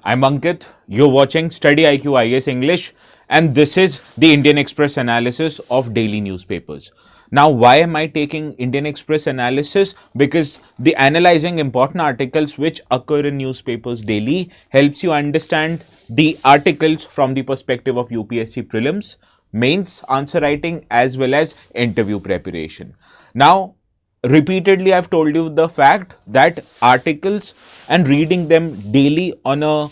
I'm Ankit, you're watching StudyIQ IS English, and this is the Indian Express analysis of daily newspapers. Now, why am I taking Indian Express analysis? Because the analyzing important articles which occur in newspapers daily helps you understand the articles from the perspective of UPSC prelims, mains, answer writing, as well as interview preparation. Now, repeatedly I've told you the fact that articles and reading them daily on a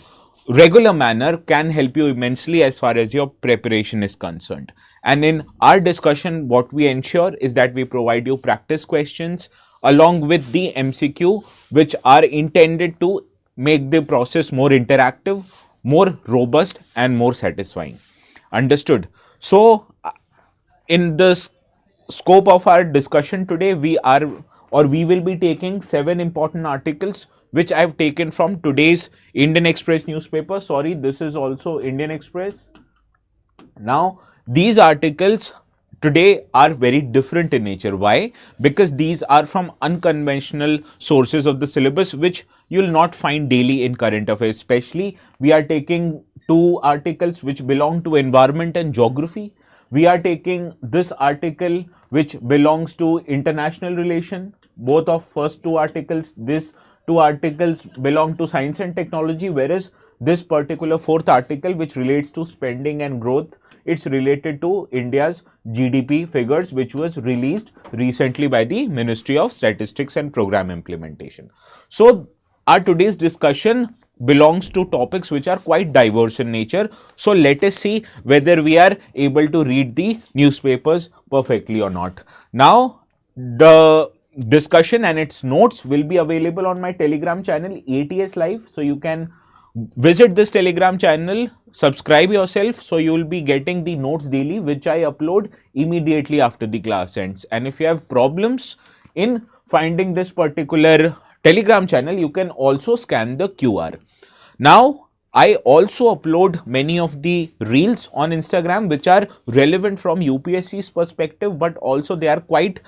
regular manner can help you immensely as far as your preparation is concerned. And in our discussion, what we ensure is that we provide you practice questions along with the MCQ, which are intended to make the process more interactive, more robust, and more satisfying. Understood? So, in this scope of our discussion today, we will be taking 7 important articles which I have taken from today's Indian Express newspaper. Sorry, this is also Indian Express. Now, these articles today are very different in nature. Why? Because these are from unconventional sources of the syllabus which you will not find daily in current affairs. Especially, we are taking 2 articles which belong to environment and geography. We are taking this article which belongs to international relation. Both of first 2 articles, these 2 articles belong to science and technology, whereas this particular 4th article which relates to spending and growth, it's related to India's GDP figures which was released recently by the Ministry of Statistics and Program Implementation. So, our today's discussion belongs to topics which are quite diverse in nature. So, let us see whether we are able to read the newspapers perfectly or not. Now, the discussion and its notes will be available on my Telegram channel ATS Live. So, you can visit this Telegram channel, subscribe yourself, so you will be getting the notes daily which I upload immediately after the class ends. And if you have problems in finding this particular Telegram channel, you can also scan the QR. Now, I also upload many of the reels on Instagram which are relevant from UPSC's perspective, but also they are quite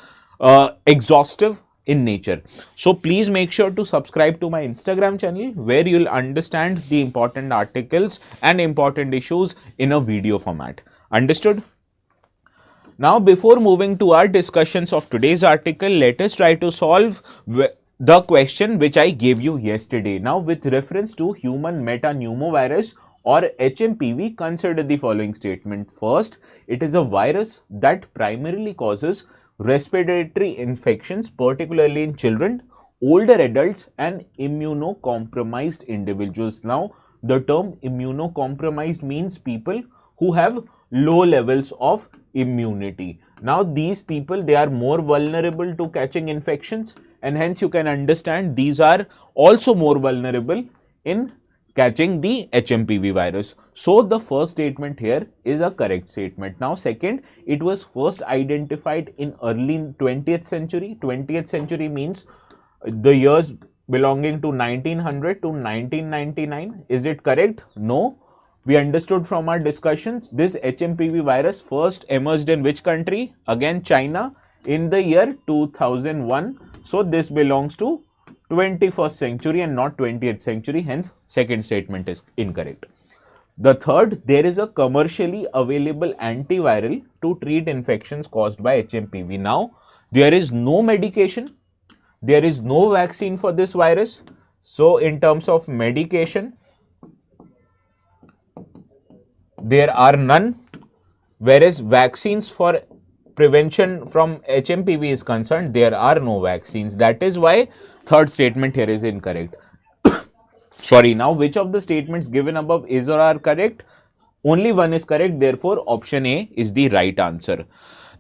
exhaustive in nature. So, please make sure to subscribe to my Instagram channel where you will understand the important articles and important issues in a video format. Understood? Now, before moving to our discussions of today's article, let us try to solve the question which I gave you yesterday. Now, with reference to human metapneumovirus or HMPV, consider the following statement. First, it is a virus that primarily causes respiratory infections, particularly in children, older adults, and immunocompromised individuals. Now, the term immunocompromised means people who have low levels of immunity. Now, these people, they are more vulnerable to catching infections, and hence you can understand these are also more vulnerable in catching the HMPV virus. So, the first statement here is a correct statement. Now, second, it was first identified in early 20th century. 20th century means the years belonging to 1900 to 1999. Is it correct? No. We understood from our discussions, this HMPV virus first emerged in which country? Again, China in the year 2001. So, this belongs to 21st century and not 20th century, hence second statement is incorrect. The third, there is a commercially available antiviral to treat infections caused by HMPV. Now, there is no medication, there is no vaccine for this virus. So, in terms of medication, there are none, whereas vaccines for prevention from HMPV is concerned, there are no vaccines. That is why third statement here is incorrect. Sorry, now which of the statements given above is or are correct? Only one is correct, therefore option A is the right answer.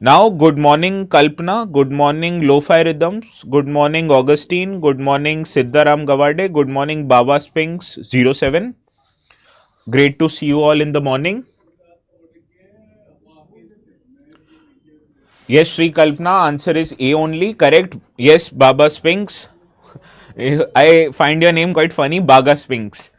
Now, good morning Kalpana, good morning Lo-Fi Rhythms, good morning Augustine, good morning Siddharam Gawade, good morning Baba Spinks 07. Great to see you all in the morning. Yes, Sri Kalpana, answer is A only, correct. Yes, Baba Spinks. I find your name quite funny, Baga Spinks.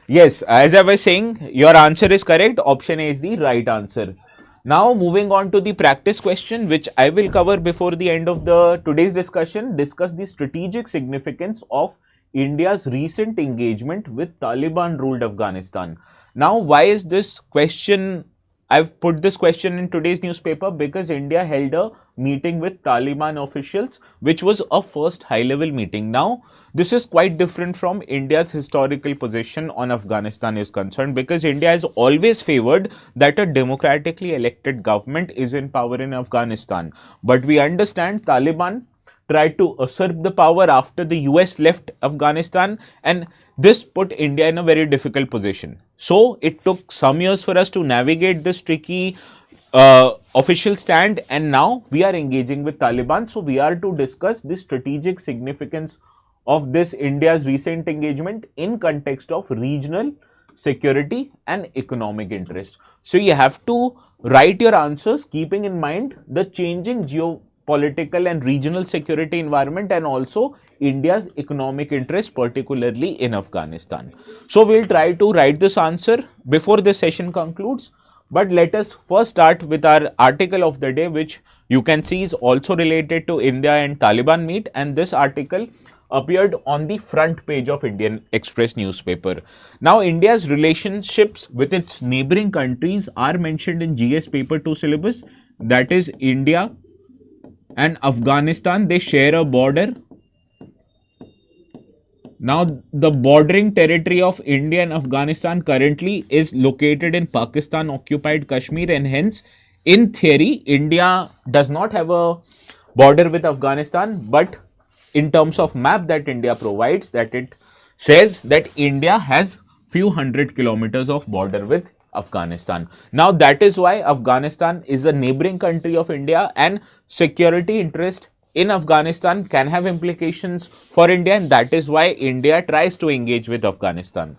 Yes, as I was saying, your answer is correct. Option A is the right answer. Now, moving on to the practice question, which I will cover before the end of the today's discussion, discuss the strategic significance of India's recent engagement with Taliban ruled Afghanistan. Now, why is this question? I've put this question in today's newspaper because India held a meeting with Taliban officials, which was a first high-level meeting. Now, this is quite different from India's historical position on Afghanistan is concerned, because India has always favored that a democratically elected government is in power in Afghanistan. But we understand Taliban tried to usurp the power after the US left Afghanistan, and this put India in a very difficult position. So it took some years for us to navigate this tricky official stand, and now we are engaging with Taliban. So we are to discuss the strategic significance of this India's recent engagement in context of regional security and economic interest. So you have to write your answers keeping in mind the changing geopolitical and regional security environment, and also India's economic interest, particularly in Afghanistan. So we'll try to write this answer before this session concludes. But let us first start with our article of the day, which you can see is also related to India and Taliban meet, and this article appeared on the front page of Indian Express newspaper. Now, India's relationships with its neighboring countries are mentioned in GS paper 2 syllabus. That is, India and Afghanistan, they share a border. Now, the bordering territory of India and Afghanistan currently is located in Pakistan occupied Kashmir, and hence, in theory, India does not have a border with Afghanistan, but in terms of map that India provides, that it says that India has few hundred kilometers of border with Afghanistan. Now, that is why Afghanistan is a neighboring country of India, and security interest in Afghanistan can have implications for India, and that is why India tries to engage with Afghanistan.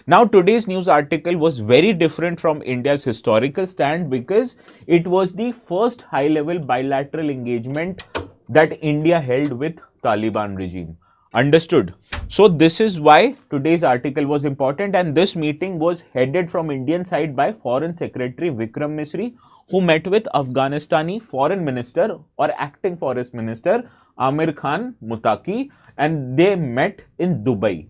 Now, today's news article was very different from India's historical stand because it was the first high-level bilateral engagement that India held with Taliban regime. Understood? So this is why today's article was important, and this meeting was headed from Indian side by Foreign Secretary Vikram Misri, who met with Afghanistani Foreign Minister or Acting Foreign Minister Amir Khan Mutaki, and they met in Dubai.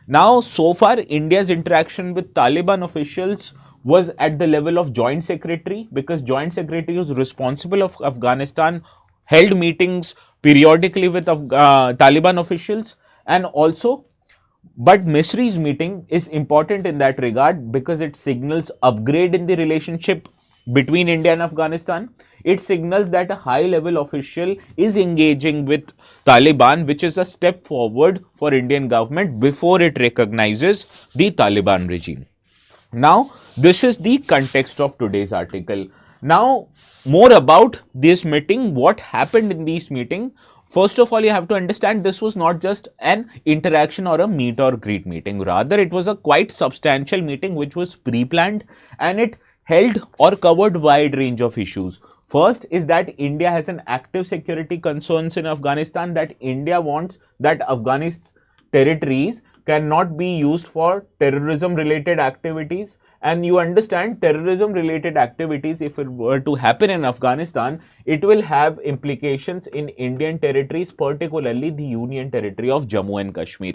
Now, so far, India's interaction with Taliban officials was at the level of Joint Secretary, because Joint Secretary was responsible of Afghanistan, held meetings periodically with Taliban officials, and also, but Misri's meeting is important in that regard because it signals upgrade in the relationship between India and Afghanistan. It signals that a high-level official is engaging with Taliban, which is a step forward for Indian government before it recognizes the Taliban regime. Now, this is the context of today's article. Now, more about this meeting, what happened in this meeting. First of all, you have to understand this was not just an interaction or a meet or greet meeting. Rather, it was a quite substantial meeting which was pre-planned, and it held or covered wide range of issues. First is that India has an active security concerns in Afghanistan, that India wants that Afghanistan's territories cannot be used for terrorism related activities. And you understand, terrorism related activities, if it were to happen in Afghanistan, it will have implications in Indian territories, particularly the Union Territory of Jammu and Kashmir.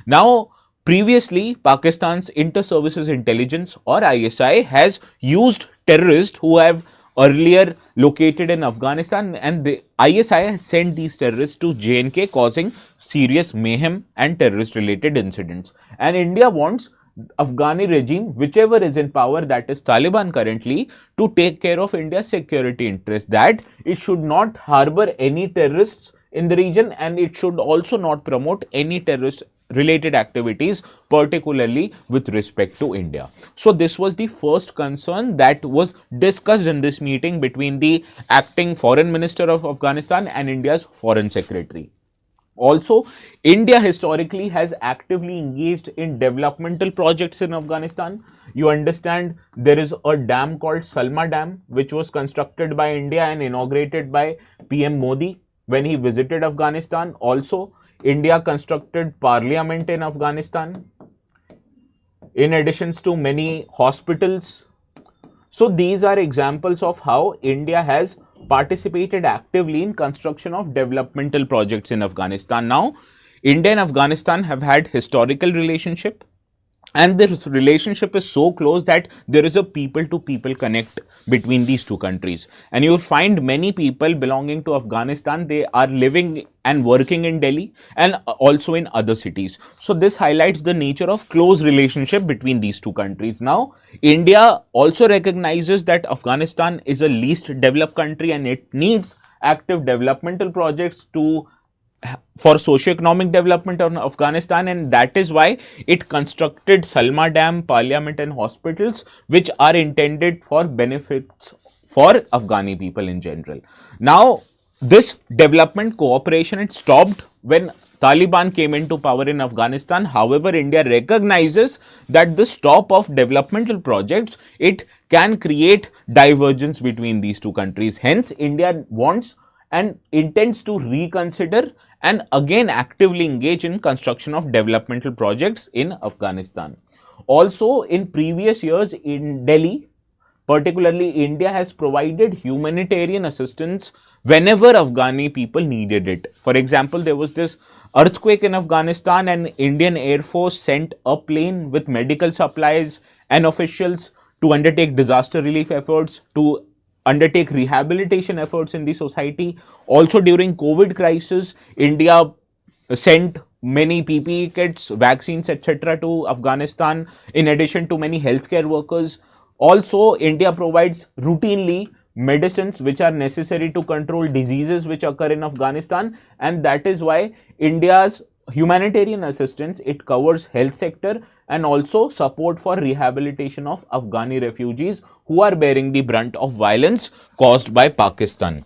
Now, previously, Pakistan's Inter-Services Intelligence or ISI has used terrorists who have earlier located in Afghanistan, and the ISI has sent these terrorists to J&K, causing serious mayhem and terrorist related incidents. And India wants Afghani regime, whichever is in power, that is Taliban currently, to take care of India's security interests, that it should not harbor any terrorists in the region, and it should also not promote any terrorist related activities, particularly with respect to India. So this was the first concern that was discussed in this meeting between the acting foreign minister of Afghanistan and India's foreign secretary. Also, India historically has actively engaged in developmental projects in Afghanistan. You understand, there is a dam called Salma Dam, which was constructed by India and inaugurated by PM Modi when he visited Afghanistan. Also, India constructed parliament in Afghanistan, in addition to many hospitals. So these are examples of how India has participated actively in construction of developmental projects in Afghanistan. Now, India and Afghanistan have had historical relationship, and this relationship is so close that there is a people to people connect between these two countries. And you will find many people belonging to Afghanistan, they are living and working in Delhi and also in other cities. So this highlights the nature of close relationship between these two countries. Now, India also recognizes that Afghanistan is a least developed country and it needs active developmental projects for socio-economic development of Afghanistan, and that is why it constructed Salma Dam, Parliament and hospitals which are intended for benefits for Afghani people in general. Now, this development cooperation, it stopped when Taliban came into power in Afghanistan. However, India recognizes that the stop of developmental projects, it can create divergence between these two countries. Hence, India wants and intends to reconsider and again actively engage in construction of developmental projects in Afghanistan. Also, in previous years in Delhi, particularly India has provided humanitarian assistance whenever Afghani people needed it. For example, there was this earthquake in Afghanistan and Indian Air Force sent a plane with medical supplies and officials to undertake disaster relief efforts, to undertake rehabilitation efforts in the society. Also during COVID crisis, India sent many PPE kits, vaccines, etc. to Afghanistan, in addition to many healthcare workers. Also, India provides routinely medicines which are necessary to control diseases which occur in Afghanistan, and that is why India's humanitarian assistance, it covers health sector and also support for rehabilitation of Afghani refugees who are bearing the brunt of violence caused by Pakistan.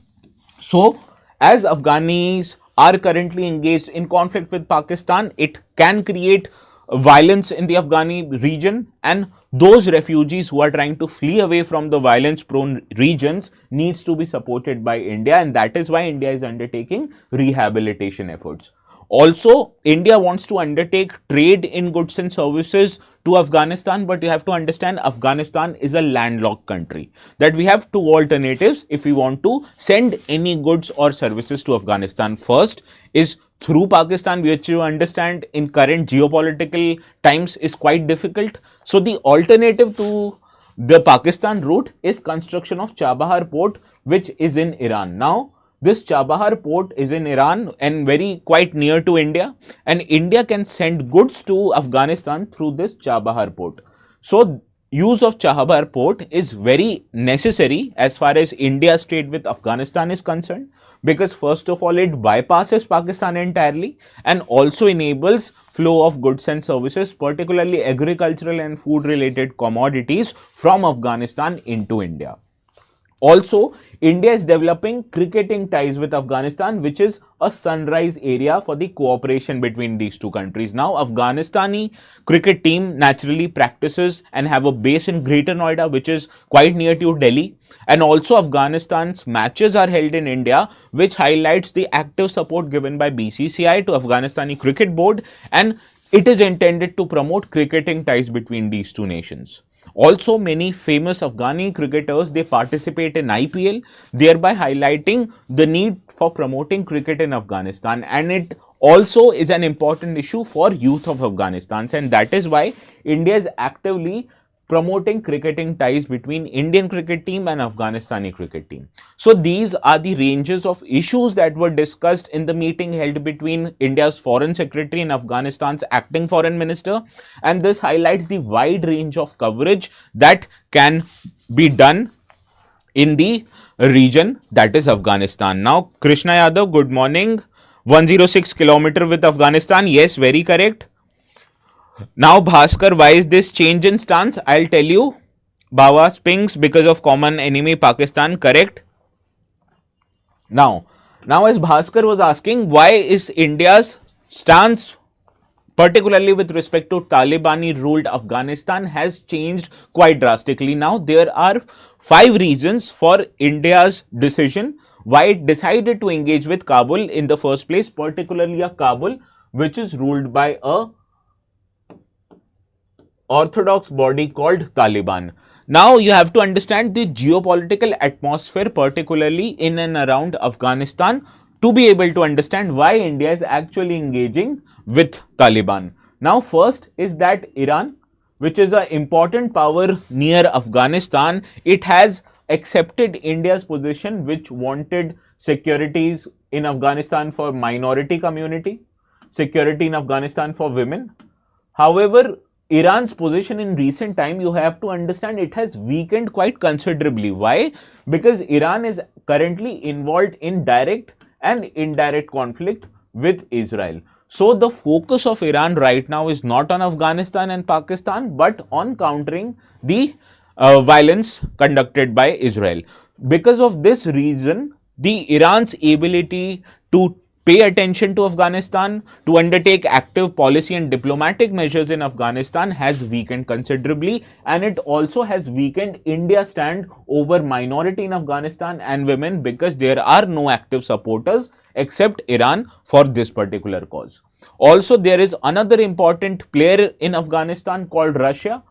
So, as Afghanis are currently engaged in conflict with Pakistan, it can create violence in the Afghani region, and those refugees who are trying to flee away from the violence prone regions needs to be supported by India, and that is why India is undertaking rehabilitation efforts. Also, India wants to undertake trade in goods and services to Afghanistan, but you have to understand Afghanistan is a landlocked country, that we have two alternatives if we want to send any goods or services to Afghanistan. First is through Pakistan, which you understand in current geopolitical times is quite difficult. So the alternative to the Pakistan route is construction of Chabahar port, which is in Iran. Now, this Chabahar port is in Iran and very quite near to India, and India can send goods to Afghanistan through this Chabahar port. So, use of Chabahar port is very necessary as far as India's trade with Afghanistan is concerned, because first of all, it bypasses Pakistan entirely and also enables flow of goods and services, particularly agricultural and food related commodities from Afghanistan into India. Also, India is developing cricketing ties with Afghanistan, which is a sunrise area for the cooperation between these two countries. Now, Afghanistani cricket team naturally practices and have a base in Greater Noida, which is quite near to Delhi. And also, Afghanistan's matches are held in India, which highlights the active support given by BCCI to Afghanistani Cricket Board, and it is intended to promote cricketing ties between these two nations. Also, many famous Afghani cricketers, they participate in IPL, thereby highlighting the need for promoting cricket in Afghanistan, and it also is an important issue for youth of Afghanistan, and that is why India is actively promoting cricketing ties between Indian cricket team and Afghanistani cricket team. So these are the ranges of issues that were discussed in the meeting held between India's Foreign Secretary and Afghanistan's Acting Foreign Minister, and this highlights the wide range of coverage that can be done in the region, that is Afghanistan. Now, Krishna Yadav, good morning. 106 kilometer with Afghanistan. Yes, very correct. Now, Bhaskar, why is this change in stance? I'll tell you. Bawa pings because of common enemy Pakistan, correct? Now as Bhaskar was asking, why is India's stance, particularly with respect to Taliban ruled Afghanistan, has changed quite drastically? Now, there are 5 reasons for India's decision why it decided to engage with Kabul in the first place, particularly a Kabul which is ruled by a orthodox body called Taliban. Now, you have to understand the geopolitical atmosphere, particularly in and around Afghanistan, to be able to understand why India is actually engaging with Taliban. Now, first is that Iran, which is an important power near Afghanistan, it has accepted India's position, which wanted securities in Afghanistan for minority community, security in Afghanistan for women. However, Iran's position in recent time, you have to understand, it has weakened quite considerably. Why? Because Iran is currently involved in direct and indirect conflict with Israel. So the focus of Iran right now is not on Afghanistan and Pakistan, but on countering the violence conducted by Israel. Because of this reason, the Iran's ability to pay attention to Afghanistan, to undertake active policy and diplomatic measures in Afghanistan has weakened considerably, and it also has weakened India's stand over minority in Afghanistan and women, because there are no active supporters except Iran for this particular cause. Also, there is another important player in Afghanistan called Russia,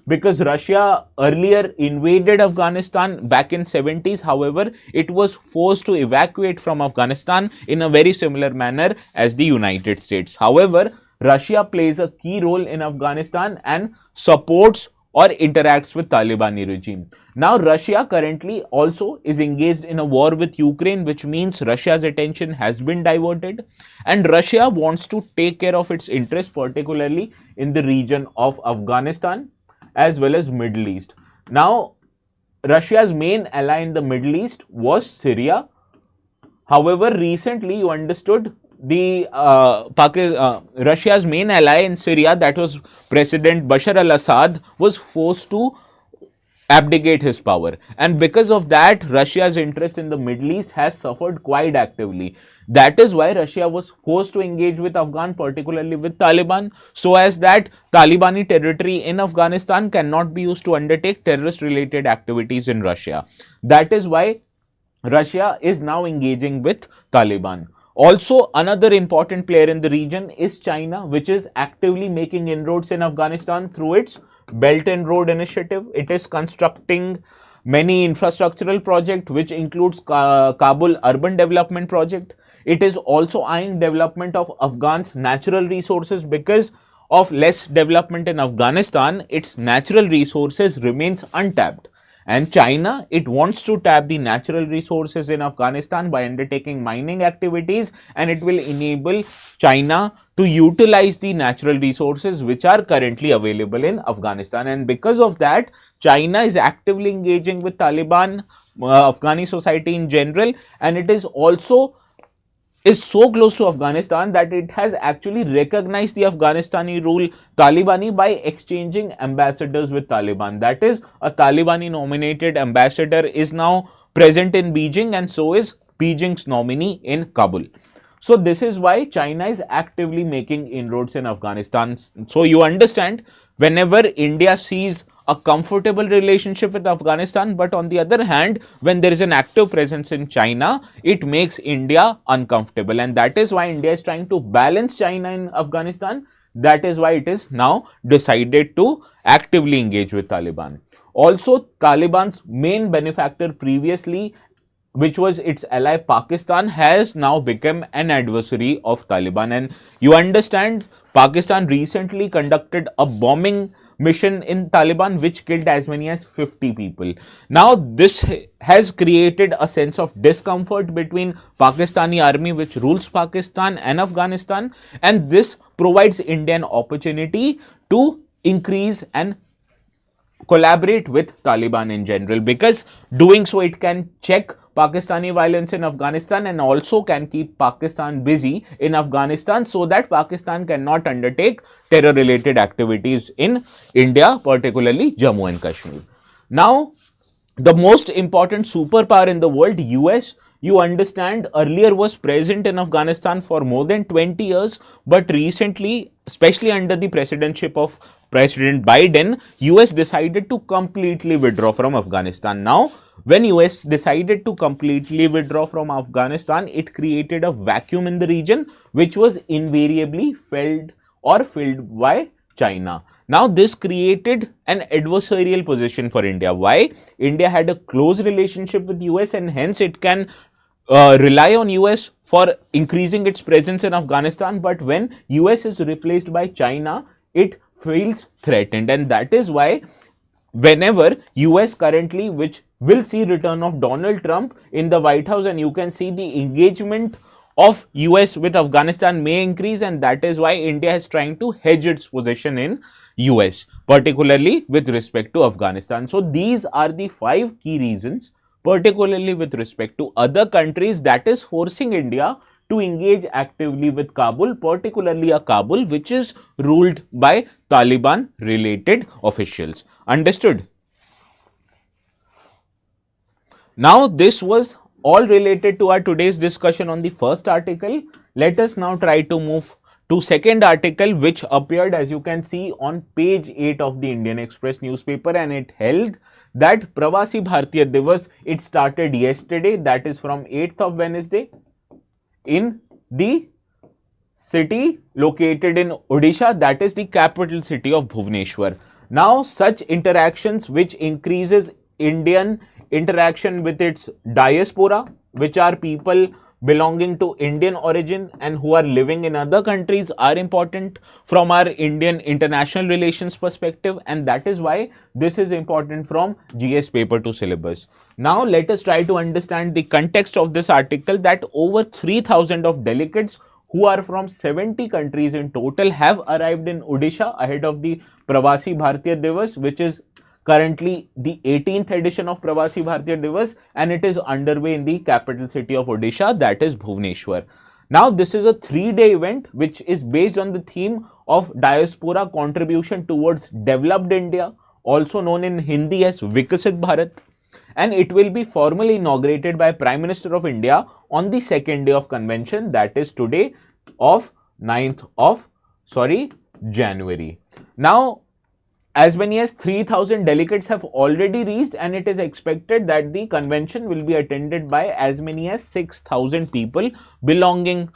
because Russia earlier invaded Afghanistan back in 70s. However, it was forced to evacuate from Afghanistan in a very similar manner as the United States. However, Russia plays a key role in Afghanistan and supports or interacts with Talibani regime. Now, Russia currently also is engaged in a war with Ukraine, which means Russia's attention has been diverted, and Russia wants to take care of its interests, particularly in the region of Afghanistan as well as Middle East. Now, Russia's main ally in the Middle East was Syria. However, recently you understood the Russia's main ally in Syria, that was President Bashar al-Assad, was forced to abdicate his power, and because of that, Russia's interest in the Middle East has suffered quite actively. That is why Russia was forced to engage with Afghan, particularly with Taliban, so as that Talibani territory in Afghanistan cannot be used to undertake terrorist related activities in Russia. That is why Russia is now engaging with Taliban. Also, another important player in the region is China, which is actively making inroads in Afghanistan through its Belt and Road Initiative. It is constructing many infrastructural projects, which includes Kabul Urban Development Project. It is also eyeing development of Afghan's natural resources. Because of less development in Afghanistan, its natural resources remains untapped. And China, it wants to tap the natural resources in Afghanistan by undertaking mining activities, and it will enable China to utilize the natural resources which are currently available in Afghanistan. And because of that, China is actively engaging with Taliban, Afghani society in general, and it is also so close to Afghanistan that it has actually recognized the Afghanistani rule Talibani by exchanging ambassadors with Taliban. That is, a Talibani nominated ambassador is now present in Beijing, and so is Beijing's nominee in Kabul. So this is why China is actively making inroads in Afghanistan. So you understand, whenever India sees a comfortable relationship with Afghanistan, but on the other hand, when there is an active presence in China, it makes India uncomfortable. And that is why India is trying to balance China in Afghanistan. That is why it is now decided to actively engage with Taliban. Also, Taliban's main benefactor previously, which was its ally Pakistan, has now become an adversary of Taliban. And you understand, Pakistan recently conducted a bombing mission in Taliban which killed as many as 50 people. Now, this has created a sense of discomfort between Pakistani army, which rules Pakistan, and Afghanistan, and this provides India an opportunity to increase and collaborate with Taliban in general, because doing so it can check Pakistani violence in Afghanistan and also can keep Pakistan busy in Afghanistan, so that Pakistan cannot undertake terror related activities in India, particularly Jammu and Kashmir. Now, the most important superpower in the world, US, you understand, earlier was present in Afghanistan for more than 20 years, but recently, especially under the presidency of President Biden, US decided to completely withdraw from Afghanistan. Now, when US decided to completely withdraw from Afghanistan, it created a vacuum in the region, which was invariably filled by China. Now, this created an adversarial position for India. Why? India had a close relationship with US, and hence it can rely on US for increasing its presence in Afghanistan, but when US is replaced by China, it feels threatened, and that is why whenever US currently, which will see return of Donald Trump in the White House, and you can see the engagement of US with Afghanistan may increase, and that is why India is trying to hedge its position in US, particularly with respect to Afghanistan. So these are the 5 key reasons, particularly with respect to other countries, that is forcing India to engage actively with Kabul, particularly a Kabul which is ruled by Taliban related officials. Understood? Now this was all related to our today's discussion on the first article. Let us now try to move to second article, which appeared, as you can see, on page 8 of the Indian Express newspaper, and it held that Pravasi Bharatiya Divas, it started yesterday, that is from 8th of Wednesday, in the city located in Odisha, that is the capital city of Bhubaneswar. Now such interactions which increases Indian interaction with its diaspora, which are people belonging to Indian origin and who are living in other countries, are important from our Indian international relations perspective, and that is why this is important from GS paper to syllabus. Now let us try to understand the context of this article, that over 3,000 of delegates who are from 70 countries in total have arrived in Odisha ahead of the Pravasi Bharatiya Divas, which is currently the 18th edition of Pravasi Bharatiya Divas, and it is underway in the capital city of Odisha, that is Bhubaneswar. Now this is a 3-day event which is based on the theme of diaspora contribution towards developed India, also known in Hindi as Vikasit Bharat, and it will be formally inaugurated by Prime Minister of India on the second day of convention, that is today of 9th of January. Now as many as 3,000 delegates have already reached, and it is expected that the convention will be attended by as many as 6,000 people belonging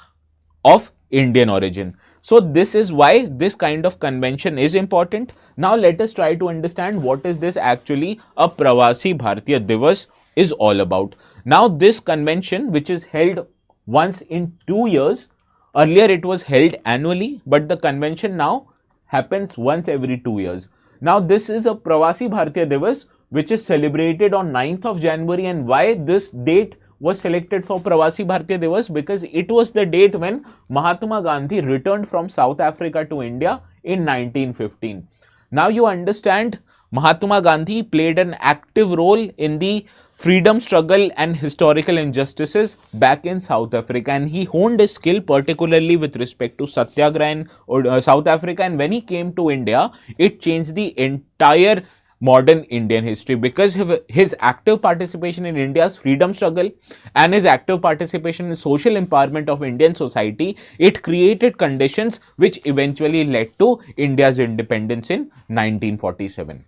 of Indian origin. So this is why this kind of convention is important. Now let us try to understand what is this actually a Pravasi Bharatiya Divas is all about. Now this convention, which is held once in 2 years, earlier it was held annually, but the convention now happens once every 2 years. Now this is a Pravasi Bharatiya Divas which is celebrated on 9th of January, and why this date was selected for Pravasi Bharatiya Divas? Because it was the date when Mahatma Gandhi returned from South Africa to India in 1915. Now you understand Mahatma Gandhi played an active role in the freedom struggle and historical injustices back in South Africa, and he honed his skill particularly with respect to Satyagraha in South Africa, and when he came to India, it changed the entire modern Indian history, because his active participation in India's freedom struggle and his active participation in social empowerment of Indian society, it created conditions which eventually led to India's independence in 1947.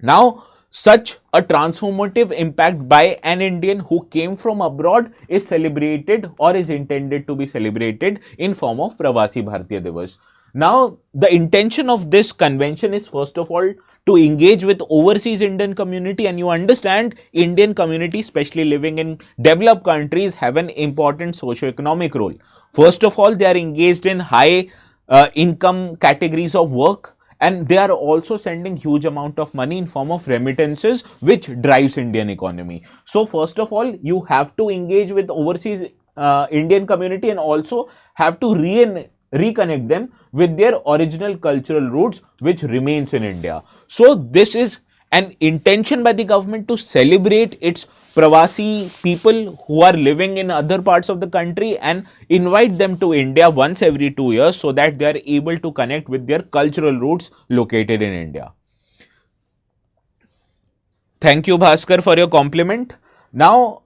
Now, such a transformative impact by an Indian who came from abroad is celebrated or is intended to be celebrated in form of Pravasi Bharatiya Divas. Now, the intention of this convention is first of all to engage with overseas Indian community, and you understand Indian community, especially living in developed countries, have an important socio-economic role. First of all, they are engaged in high income categories of work, and they are also sending huge amount of money in form of remittances, which drives Indian economy. So first of all, you have to engage with overseas Indian community and also have to reconnect them with their original cultural roots which remains in India. So this is an intention by the government to celebrate its Pravasi people who are living in other parts of the country and invite them to India once every 2 years so that they are able to connect with their cultural roots located in India. Thank you, Bhaskar, for your compliment. Now,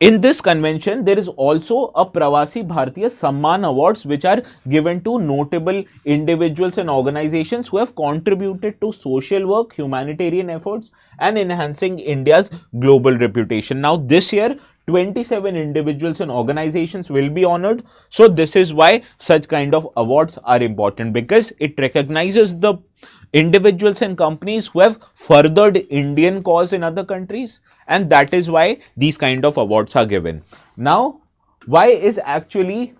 in this convention, there is also a Pravasi Bharatiya Samman Awards which are given to notable individuals and organizations who have contributed to social work, humanitarian efforts and enhancing India's global reputation. Now this year, 27 individuals and organizations will be honored. So this is why such kind of awards are important, because it recognizes the individuals and companies who have furthered Indian cause in other countries, and that is why these kind of awards are given. Now why is actually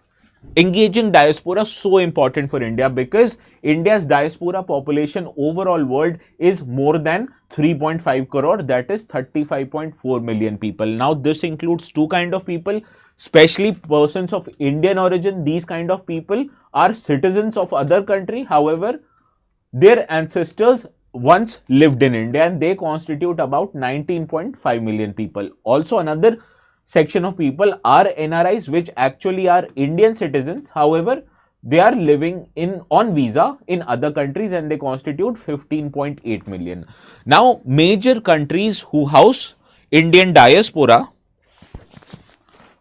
engaging diaspora so important for India? Because India's diaspora population overall world is more than 3.5 crore, that is 35.4 million people. Now this includes two kind of people, especially persons of Indian origin. These kind of people are citizens of other country, however their ancestors once lived in India, and they constitute about 19.5 million people. Also another section of people are NRIs, which actually are Indian citizens, however they are living in on visa in other countries, and they constitute 15.8 million. Now major countries who house Indian diaspora,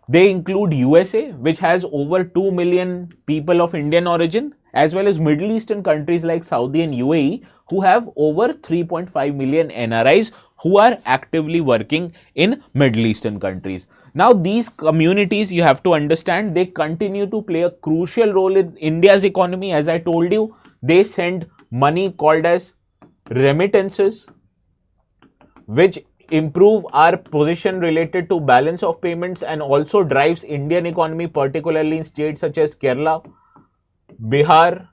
they include USA, which has over 2 million people of Indian origin, as well as Middle Eastern countries like Saudi and UAE, who have over 3.5 million NRIs who are actively working in Middle Eastern countries. Now these communities, you have to understand, they continue to play a crucial role in India's economy. As I told you, they send money called as remittances, which improve our position related to balance of payments and also drives Indian economy, particularly in states such as Kerala, Bihar,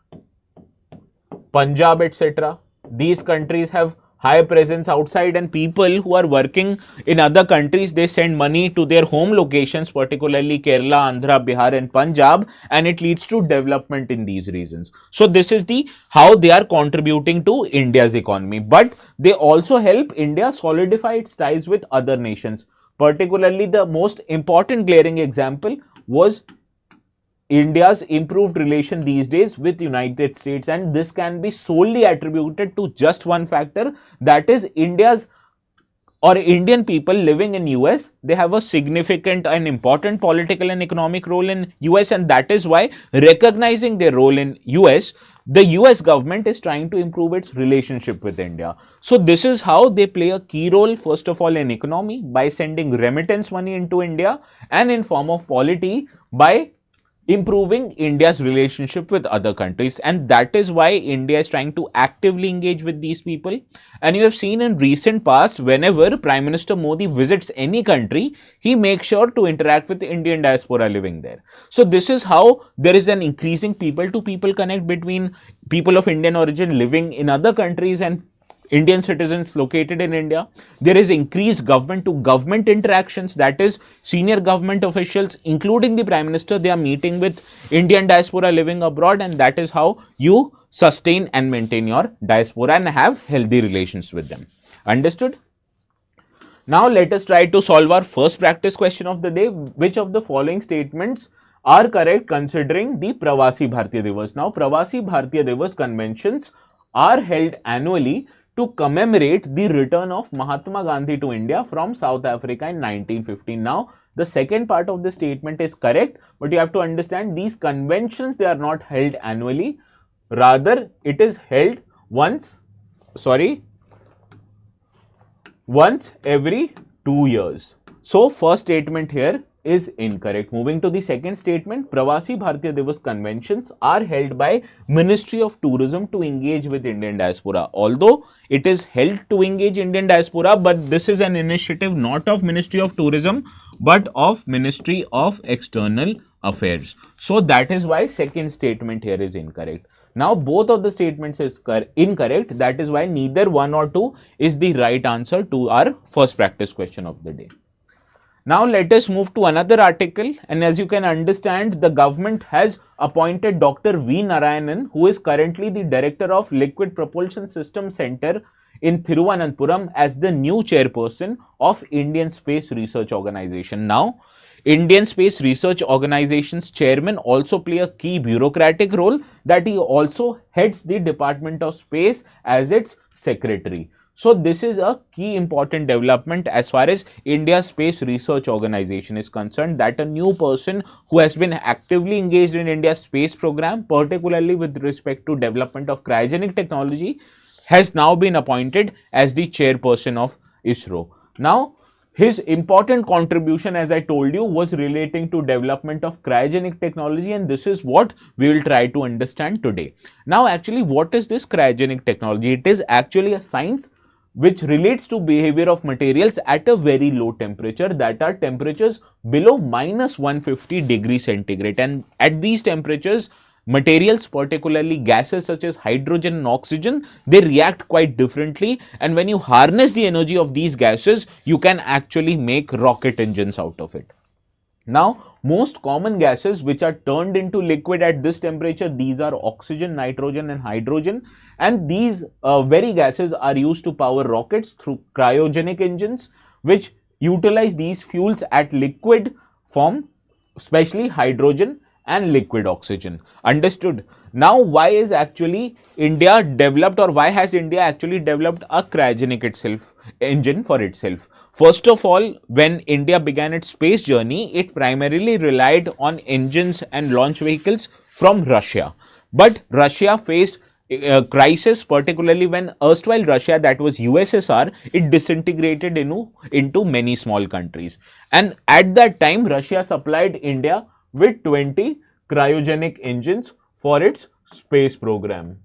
Punjab, etc. These countries have high presence outside, and people who are working in other countries, they send money to their home locations, particularly Kerala, Andhra, Bihar and Punjab, and it leads to development in these regions. So this is the how they are contributing to India's economy, but they also help India solidify its ties with other nations. Particularly the most important glaring example was India's improved relation these days with United States, and this can be solely attributed to just one factor, that is India's or Indian people living in US. They have a significant and important political and economic role in US, and that is why, recognizing their role in US, the US government is trying to improve its relationship with India. So this is how they play a key role, first of all in economy by sending remittance money into India, and in form of polity by improving India's relationship with other countries. And that is why India is trying to actively engage with these people. And you have seen in recent past, whenever Prime Minister Modi visits any country, he makes sure to interact with the Indian diaspora living there. So this is how there is an increasing people to people connect between people of Indian origin living in other countries and Indian citizens located in India. There is increased government to government interactions, that is senior government officials including the Prime Minister, they are meeting with Indian diaspora living abroad, and that is how you sustain and maintain your diaspora and have healthy relations with them. Understood? Now let us try to solve our first practice question of the day. Which of the following statements are correct considering the Pravasi Bharatiya Divas? Now Pravasi Bharatiya Divas conventions are held annually to commemorate the return of Mahatma Gandhi to India from South Africa in 1915. Now, the second part of the statement is correct, but you have to understand these conventions, they are not held annually. Rather, it is held once every 2 years. So, first statement here is incorrect. Moving to the second statement, Pravasi Bharatiya Divas conventions are held by Ministry of Tourism to engage with Indian diaspora. Although it is held to engage Indian diaspora, but this is an initiative not of Ministry of Tourism but of Ministry of External Affairs. So that is why second statement here is incorrect. Now both of the statements is incorrect. That is why neither one or two is the right answer to our first practice question of the day. Now let us move to another article, and as you can understand, the government has appointed Dr. V. Narayanan, who is currently the Director of Liquid Propulsion System Center in Thiruvananthapuram, as the new chairperson of Indian Space Research Organization. Now, Indian Space Research Organization's chairman also play a key bureaucratic role, that he also heads the Department of Space as its secretary. So this is a key important development as far as India Space Research Organization is concerned, that a new person who has been actively engaged in India's space program, particularly with respect to development of cryogenic technology, has now been appointed as the chairperson of ISRO. Now, his important contribution, as I told you, was relating to development of cryogenic technology, and this is what we will try to understand today. Now, actually, what is this cryogenic technology? It is actually a science which relates to behavior of materials at a very low temperature, that are temperatures below minus 150 degrees centigrade. And at these temperatures, materials, particularly gases such as hydrogen and oxygen, they react quite differently. And when you harness the energy of these gases, you can actually make rocket engines out of it. Now, most common gases which are turned into liquid at this temperature, these are oxygen, nitrogen and hydrogen, and these very gases are used to power rockets through cryogenic engines, which utilize these fuels at liquid form, especially hydrogen and liquid oxygen. Understood? Now, why is actually India developed, or why has India actually developed a cryogenic engine for itself? First of all, when India began its space journey, it primarily relied on engines and launch vehicles from Russia. But Russia faced a crisis, particularly when erstwhile Russia, that was USSR, it disintegrated into many small countries. And at that time, Russia supplied India with 20 cryogenic engines for its space program.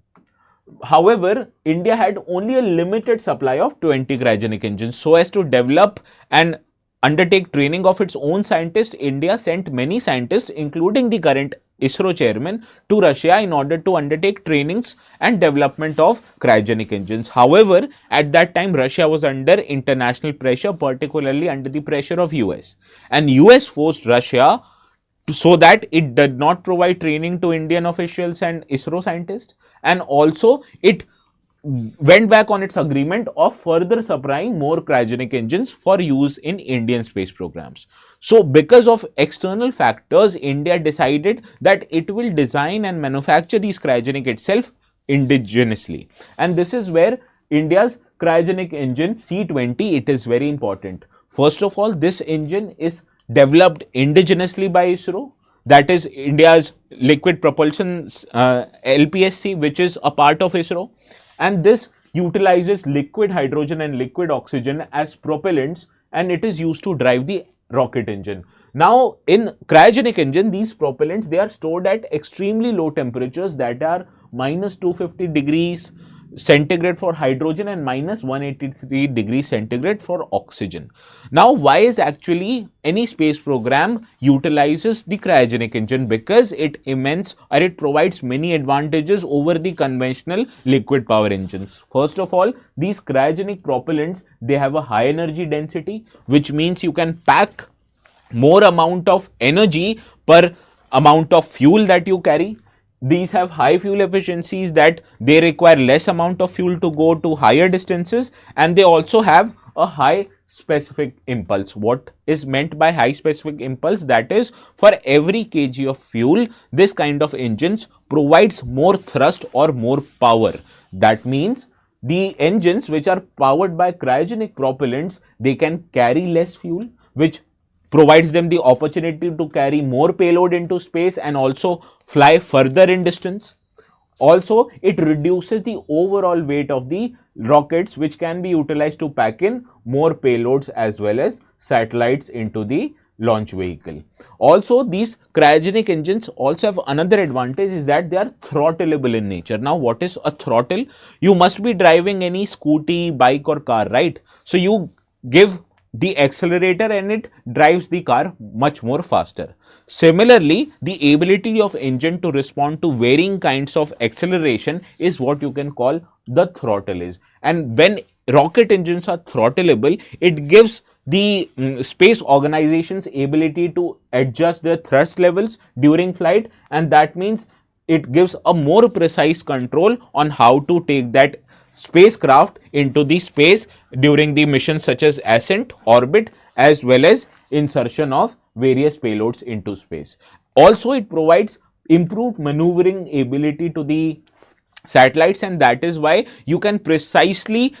However, India had only a limited supply of 20 cryogenic engines. So as to develop and undertake training of its own scientists, India sent many scientists, including the current ISRO chairman, to Russia in order to undertake trainings and development of cryogenic engines. However, at that time, Russia was under international pressure, particularly under the pressure of US. And US forced Russia so that it did not provide training to Indian officials and ISRO scientists, and also it went back on its agreement of further supplying more cryogenic engines for use in Indian space programs. So because of external factors, India decided that it will design and manufacture these cryogenic itself indigenously, and this is where India's cryogenic engine C20, it is very important. First of all, this engine is developed indigenously by ISRO, that is India's liquid propulsion LPSC, which is a part of ISRO, and this utilizes liquid hydrogen and liquid oxygen as propellants, and it is used to drive the rocket engine. Now, in cryogenic engine, these propellants, they are stored at extremely low temperatures, that are minus 250 degrees centigrade for hydrogen and minus 183 degrees centigrade for oxygen. Now, why is actually any space program utilizes the cryogenic engine? Because it provides many advantages over the conventional liquid power engines. First of all, these cryogenic propellants, they have a high energy density, which means you can pack more amount of energy per amount of fuel that you carry. These have high fuel efficiencies, that they require less amount of fuel to go to higher distances, and they also have a high specific impulse. What is meant by high specific impulse? That is, for every kg of fuel, this kind of engines provides more thrust or more power. That means the engines which are powered by cryogenic propellants, they can carry less fuel, which provides them the opportunity to carry more payload into space and also fly further in distance. Also, it reduces the overall weight of the rockets, which can be utilized to pack in more payloads as well as satellites into the launch vehicle. Also, these cryogenic engines also have another advantage, is that they are throttleable in nature. Now, what is a throttle? You must be driving any scooty, bike or car, right? So, you give the accelerator and it drives the car much more faster. Similarly, the ability of engine to respond to varying kinds of acceleration is what you can call the throttle is. And when rocket engines are throttleable, it gives the space organizations ability to adjust their thrust levels during flight, and that means it gives a more precise control on how to take that spacecraft into the space during the missions such as ascent, orbit, as well as insertion of various payloads into space. Also, it provides improved maneuvering ability to the satellites, and that is why you can precisely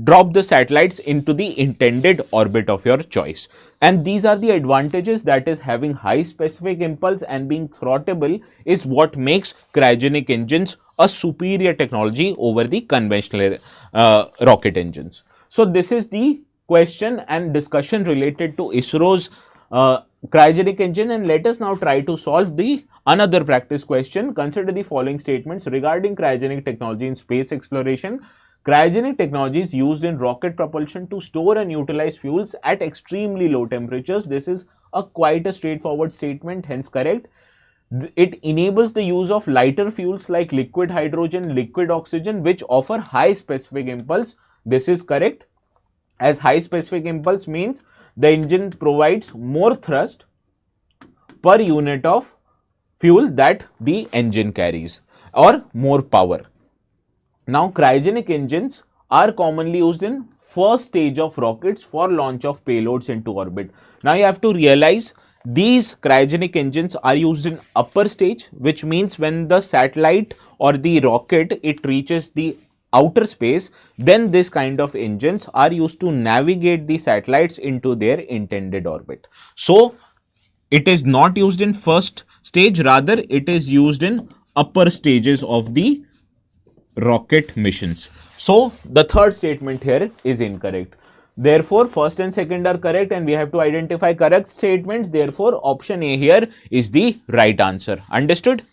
drop the satellites into the intended orbit of your choice. And these are the advantages, that is, having high specific impulse and being throttable is what makes cryogenic engines a superior technology over the conventional rocket engines. So, this is the question and discussion related to ISRO's cryogenic engine, and let us now try to solve the another practice question. Consider the following statements regarding cryogenic technology in space exploration. Cryogenic technology is used in rocket propulsion to store and utilize fuels at extremely low temperatures. This is quite a straightforward statement, hence correct. It enables the use of lighter fuels like liquid hydrogen, liquid oxygen, which offer high specific impulse. This is correct, as high specific impulse means the engine provides more thrust per unit of fuel that the engine carries, or more power. Now, cryogenic engines are commonly used in first stage of rockets for launch of payloads into orbit. Now, you have to realize these cryogenic engines are used in upper stage, which means when the satellite or the rocket, it reaches the outer space, then this kind of engines are used to navigate the satellites into their intended orbit. So, it is not used in first stage, rather it is used in upper stages of the rocket missions. So, the third statement here is incorrect. Therefore, first and second are correct and we have to identify correct statements. Therefore, option A here is the right answer. Understood?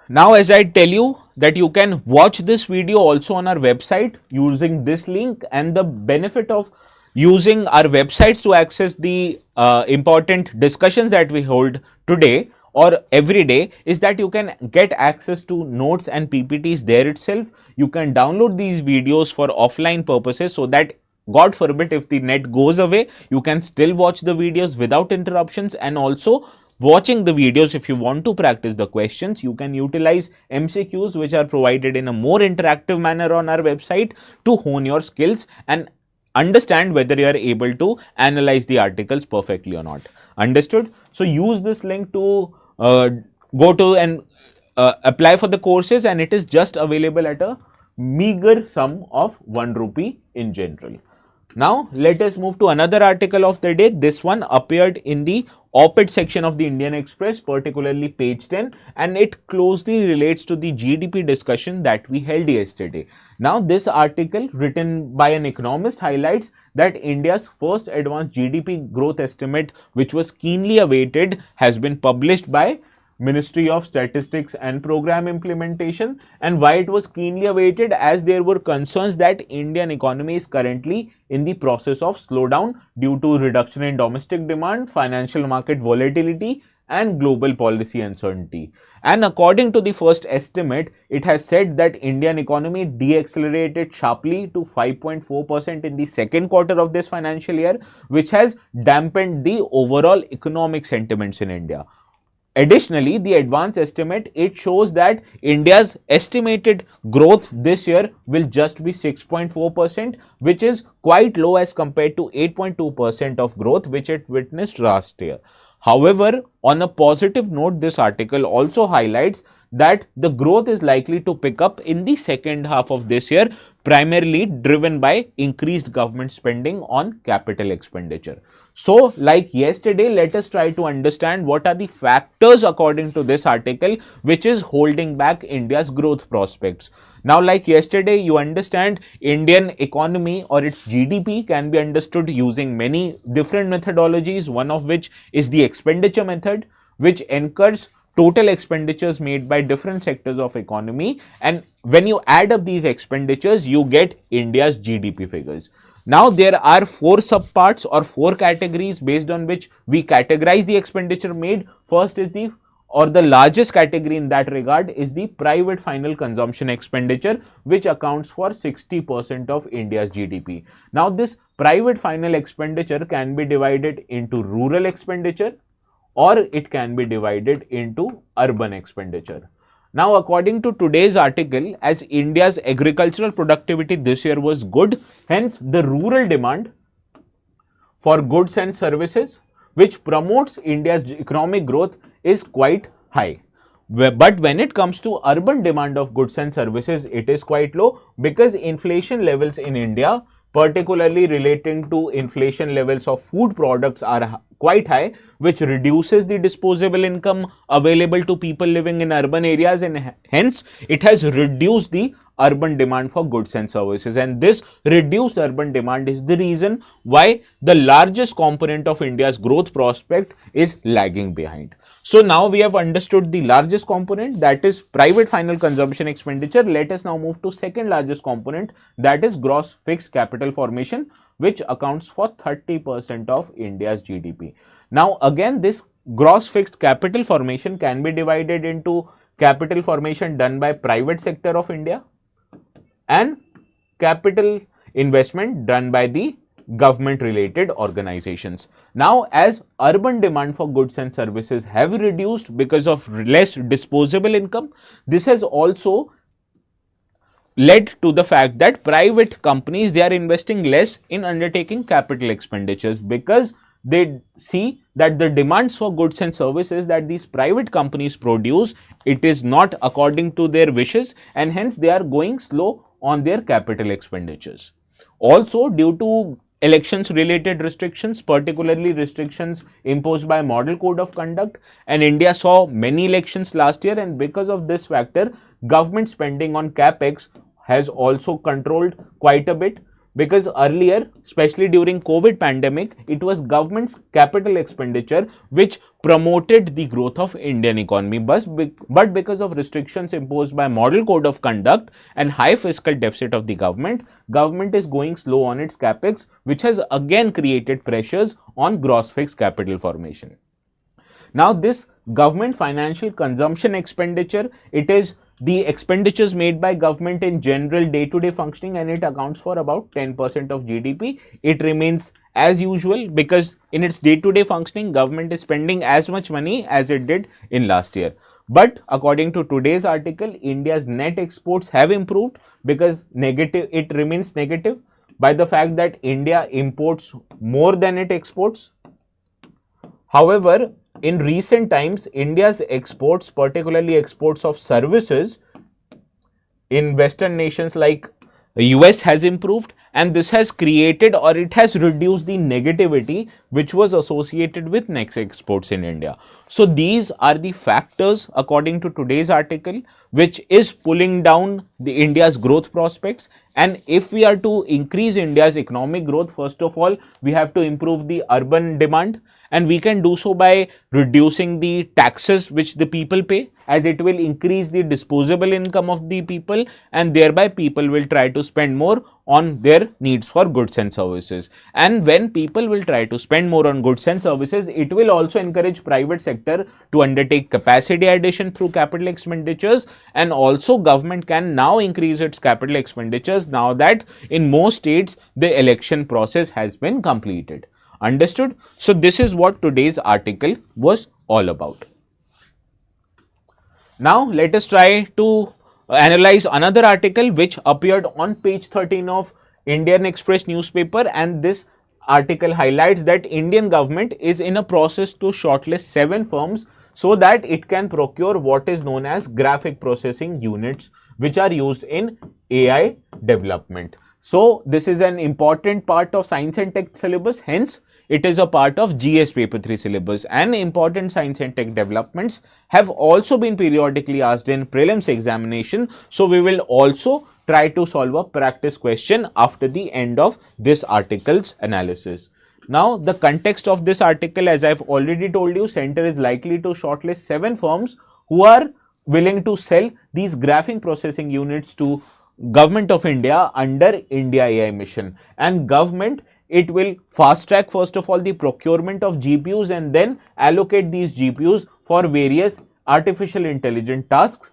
Now, as I tell you that you can watch this video also on our website using this link, and the benefit of using our websites to access the important discussions that we hold today or every day is that you can get access to notes and PPTs there itself. You can download these videos for offline purposes so that God forbid if the net goes away, you can still watch the videos without interruptions. And also watching the videos, if you want to practice the questions, you can utilize MCQs which are provided in a more interactive manner on our website to hone your skills and understand whether you are able to analyze the articles perfectly or not. Understood? So use this link to go to and apply for the courses, and it is just available at a meager sum of 1 rupee in general. Now, let us move to another article of the day. This one appeared in the op-ed section of the Indian Express, particularly page 10, and it closely relates to the GDP discussion that we held yesterday. Now, this article written by an economist highlights that India's first advanced GDP growth estimate, which was keenly awaited, has been published by Ministry of Statistics and Program Implementation. And why it was keenly awaited? As there were concerns that Indian economy is currently in the process of slowdown due to reduction in domestic demand, financial market volatility and global policy uncertainty. And according to the first estimate, it has said that Indian economy deaccelerated sharply to 5.4% in the second quarter of this financial year, which has dampened the overall economic sentiments in India. Additionally, the advanced estimate, it shows that India's estimated growth this year will just be 6.4%, which is quite low as compared to 8.2% of growth which it witnessed last year. However, on a positive note, this article also highlights that the growth is likely to pick up in the second half of this year, primarily driven by increased government spending on capital expenditure. So, like yesterday, let us try to understand what are the factors according to this article which is holding back India's growth prospects. Now, like yesterday, you understand Indian economy or its GDP can be understood using many different methodologies, one of which is the expenditure method, which encourages total expenditures made by different sectors of economy, and when you add up these expenditures, you get India's GDP figures. Now, there are 4 subparts or 4 categories based on which we categorize the expenditure made. First is the largest category in that regard is the private final consumption expenditure, which accounts for 60% of India's GDP. Now, this private final expenditure can be divided into rural expenditure, or it can be divided into urban expenditure. Now, according to today's article, as India's agricultural productivity this year was good, hence the rural demand for goods and services, which promotes India's economic growth, is quite high. But when it comes to urban demand of goods and services, it is quite low because inflation levels in India, particularly relating to inflation levels of food products, are quite high, which reduces the disposable income available to people living in urban areas, and hence it has reduced the urban demand for goods and services, and this reduced urban demand is the reason why the largest component of India's growth prospect is lagging behind. So now we have understood the largest component, that is private final consumption expenditure. Let us now move to second largest component, that is gross fixed capital formation, which accounts for 30% of India's GDP. Now again, this gross fixed capital formation can be divided into capital formation done by private sector of India and capital investment done by the government related organizations. Now as urban demand for goods and services have reduced because of less disposable income, this has also led to the fact that private companies, they are investing less in undertaking capital expenditures, because they see that the demands for goods and services that these private companies produce, it is not according to their wishes, and hence they are going slow on their capital expenditures. Also, due to elections related restrictions, particularly restrictions imposed by Model Code of Conduct, and India saw many elections last year, and because of this factor, government spending on capex has also controlled quite a bit, because earlier, especially during COVID pandemic, it was government's capital expenditure which promoted the growth of Indian economy. But because of restrictions imposed by Model Code of Conduct and high fiscal deficit of the government is going slow on its capex, which has again created pressures on gross fixed capital formation. Now this government financial consumption expenditure, it is the expenditures made by government in general day-to-day functioning, and it accounts for about 10% of GDP. It remains as usual because in its day-to-day functioning, government is spending as much money as it did in last year. But according to today's article, India's net exports have improved because it remains negative by the fact that India imports more than it exports. However, in recent times, India's exports, particularly exports of services in Western nations like the US, has improved, and this has created, or it has reduced the negativity which was associated with net exports in India. So these are the factors according to today's article which is pulling down the India's growth prospects. And if we are to increase India's economic growth, first of all, we have to improve the urban demand, and we can do so by reducing the taxes which the people pay, as it will increase the disposable income of the people, and thereby people will try to spend more on their needs for goods and services. And when people will try to spend more on goods and services, it will also encourage private sector to undertake capacity addition through capital expenditures, and also government can now increase its capital expenditures now that in most states the election process has been completed. Understood? So this is what today's article was all about. Now let us try to analyze another article which appeared on page 13 of Indian Express newspaper, and this article highlights that Indian government is in a process to shortlist 7 firms so that it can procure what is known as graphic processing units which are used in AI development. So this is an important part of science and tech syllabus, hence it is a part of GS paper 3 syllabus, and important science and tech developments have also been periodically asked in prelims examination. So we will also try to solve a practice question after the end of this article's analysis. Now the context of this article, as I've already told you, center is likely to shortlist 7 firms who are willing to sell these graphic processing units to Government of India under India AI mission, and government, it will fast track first of all the procurement of GPUs and then allocate these GPUs for various artificial intelligence tasks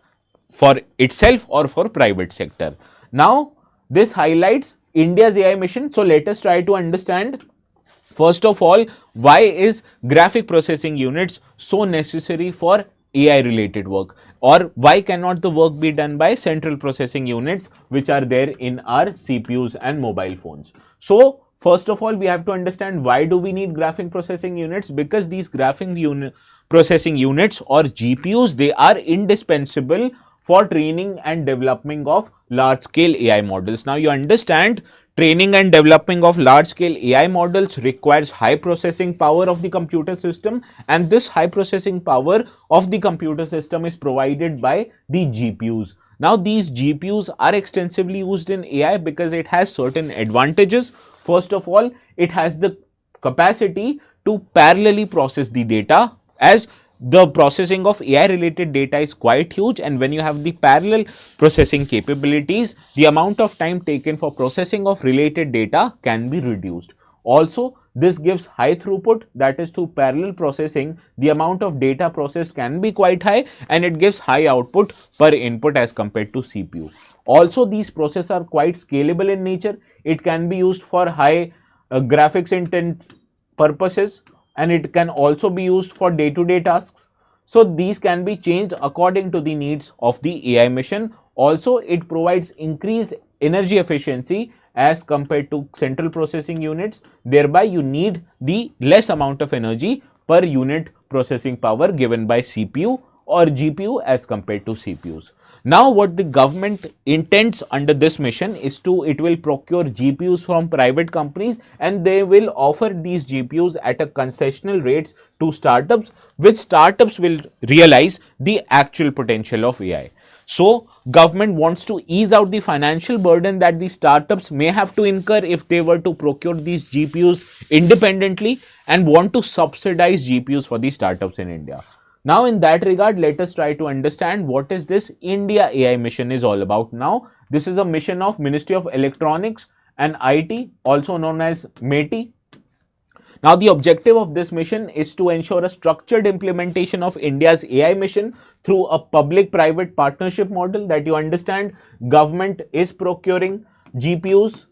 for itself or for private sector. Now this highlights India's AI mission. So let us try to understand first of all, why is graphic processing units so necessary for AI related work, or why cannot the work be done by central processing units which are there in our CPUs and mobile phones. So first of all, we have to understand why do we need graphic processing units, because these graphic processing units or GPUs, they are indispensable for training and developing of large scale AI models. Now you understand, training and developing of large scale AI models requires high processing power of the computer system, and this high processing power of the computer system is provided by the GPUs. Now these GPUs are extensively used in AI because it has certain advantages. First of all, it has the capacity to parallelly process the data, as the processing of AI related data is quite huge, and when you have the parallel processing capabilities, the amount of time taken for processing of related data can be reduced. Also, this gives high throughput, that is, through parallel processing, the amount of data processed can be quite high, and it gives high output per input as compared to CPU. Also, these processors are quite scalable in nature. It can be used for high graphics intent purposes, and it can also be used for day-to-day tasks. So these can be changed according to the needs of the AI mission. Also, it provides increased energy efficiency as compared to central processing units. Thereby, you need the less amount of energy per unit processing power given by CPU or GPU as compared to CPUs. Now, what the government intends under this mission is it will procure GPUs from private companies, and they will offer these GPUs at a concessional rates to startups, which startups will realize the actual potential of AI. So, government wants to ease out the financial burden that the startups may have to incur if they were to procure these GPUs independently, and want to subsidize GPUs for the startups in India. Now, in that regard, let us try to understand what is this India AI mission is all about. Now, this is a mission of Ministry of Electronics and IT, also known as METI. Now, the objective of this mission is to ensure a structured implementation of India's AI mission through a public-private partnership model. That you understand, government is procuring GPUs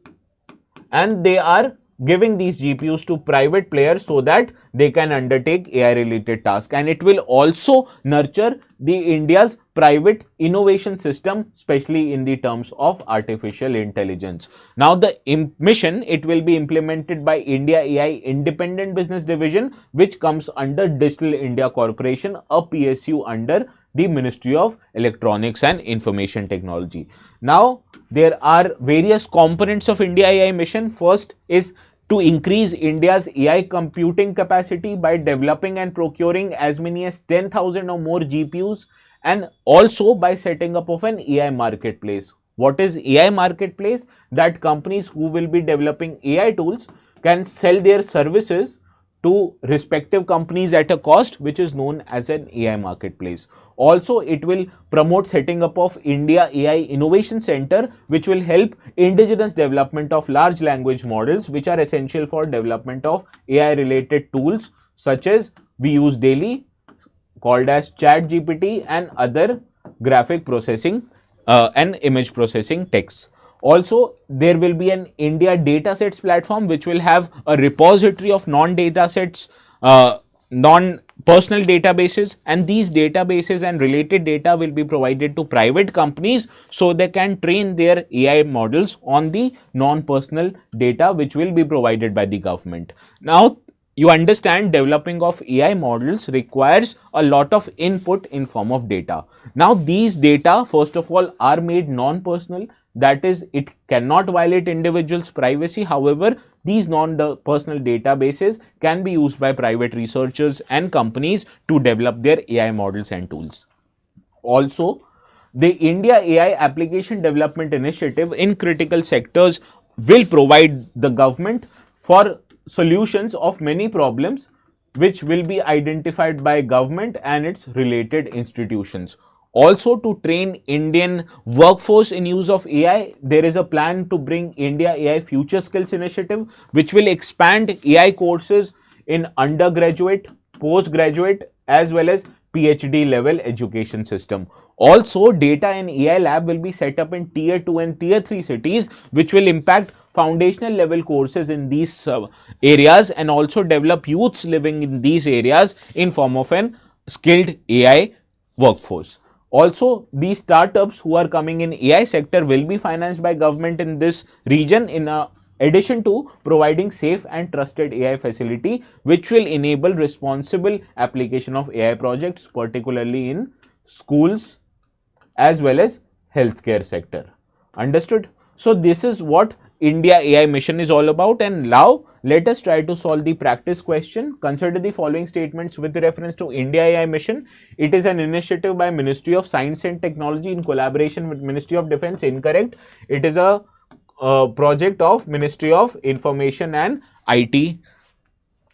and they are giving these GPUs to private players so that they can undertake AI related tasks, and it will also nurture the India's private innovation system, especially in the terms of artificial intelligence. Now, the mission, it will be implemented by India AI Independent Business Division, which comes under Digital India Corporation, a PSU under the Ministry of Electronics and Information Technology. Now, there are various components of India AI mission. First is to increase India's AI computing capacity by developing and procuring as many as 10,000 or more GPUs, and also by setting up of an AI marketplace. What is AI marketplace? That companies who will be developing AI tools can sell their services to respective companies at a cost which is known as an AI marketplace. Also, it will promote setting up of India AI Innovation Center, which will help indigenous development of large language models, which are essential for development of AI related tools such as we use daily, called as ChatGPT, and other graphic processing and image processing texts. Also, there will be an India datasets platform which will have a repository of non-datasets, non-personal databases, and these databases and related data will be provided to private companies so they can train their AI models on the non-personal data which will be provided by the government. Now, you understand, developing of AI models requires a lot of input in form of data. Now, these data, first of all, are made non-personal. That is, it cannot violate individuals' privacy. However, these non-personal databases can be used by private researchers and companies to develop their AI models and tools. Also, the India AI Application Development Initiative in critical sectors will provide the government for solutions of many problems which will be identified by government and its related institutions. Also, to train Indian workforce in use of AI, there is a plan to bring India AI Future Skills Initiative, which will expand AI courses in undergraduate, postgraduate, as well as PhD level education system. Also, data and AI lab will be set up in tier 2 and tier 3 cities, which will impact foundational level courses in these areas and also develop youths living in these areas in form of an skilled AI workforce. Also, these startups who are coming in AI sector will be financed by government in this region, in addition to providing safe and trusted AI facility, which will enable responsible application of AI projects, particularly in schools as well as healthcare sector. Understood? So, this is what India AI mission is all about. And now let us try to solve the practice question. Consider the following statements with reference to India AI mission. It is an initiative by Ministry of Science and Technology in collaboration with Ministry of Defense. Incorrect. It is a project of Ministry of Information and IT.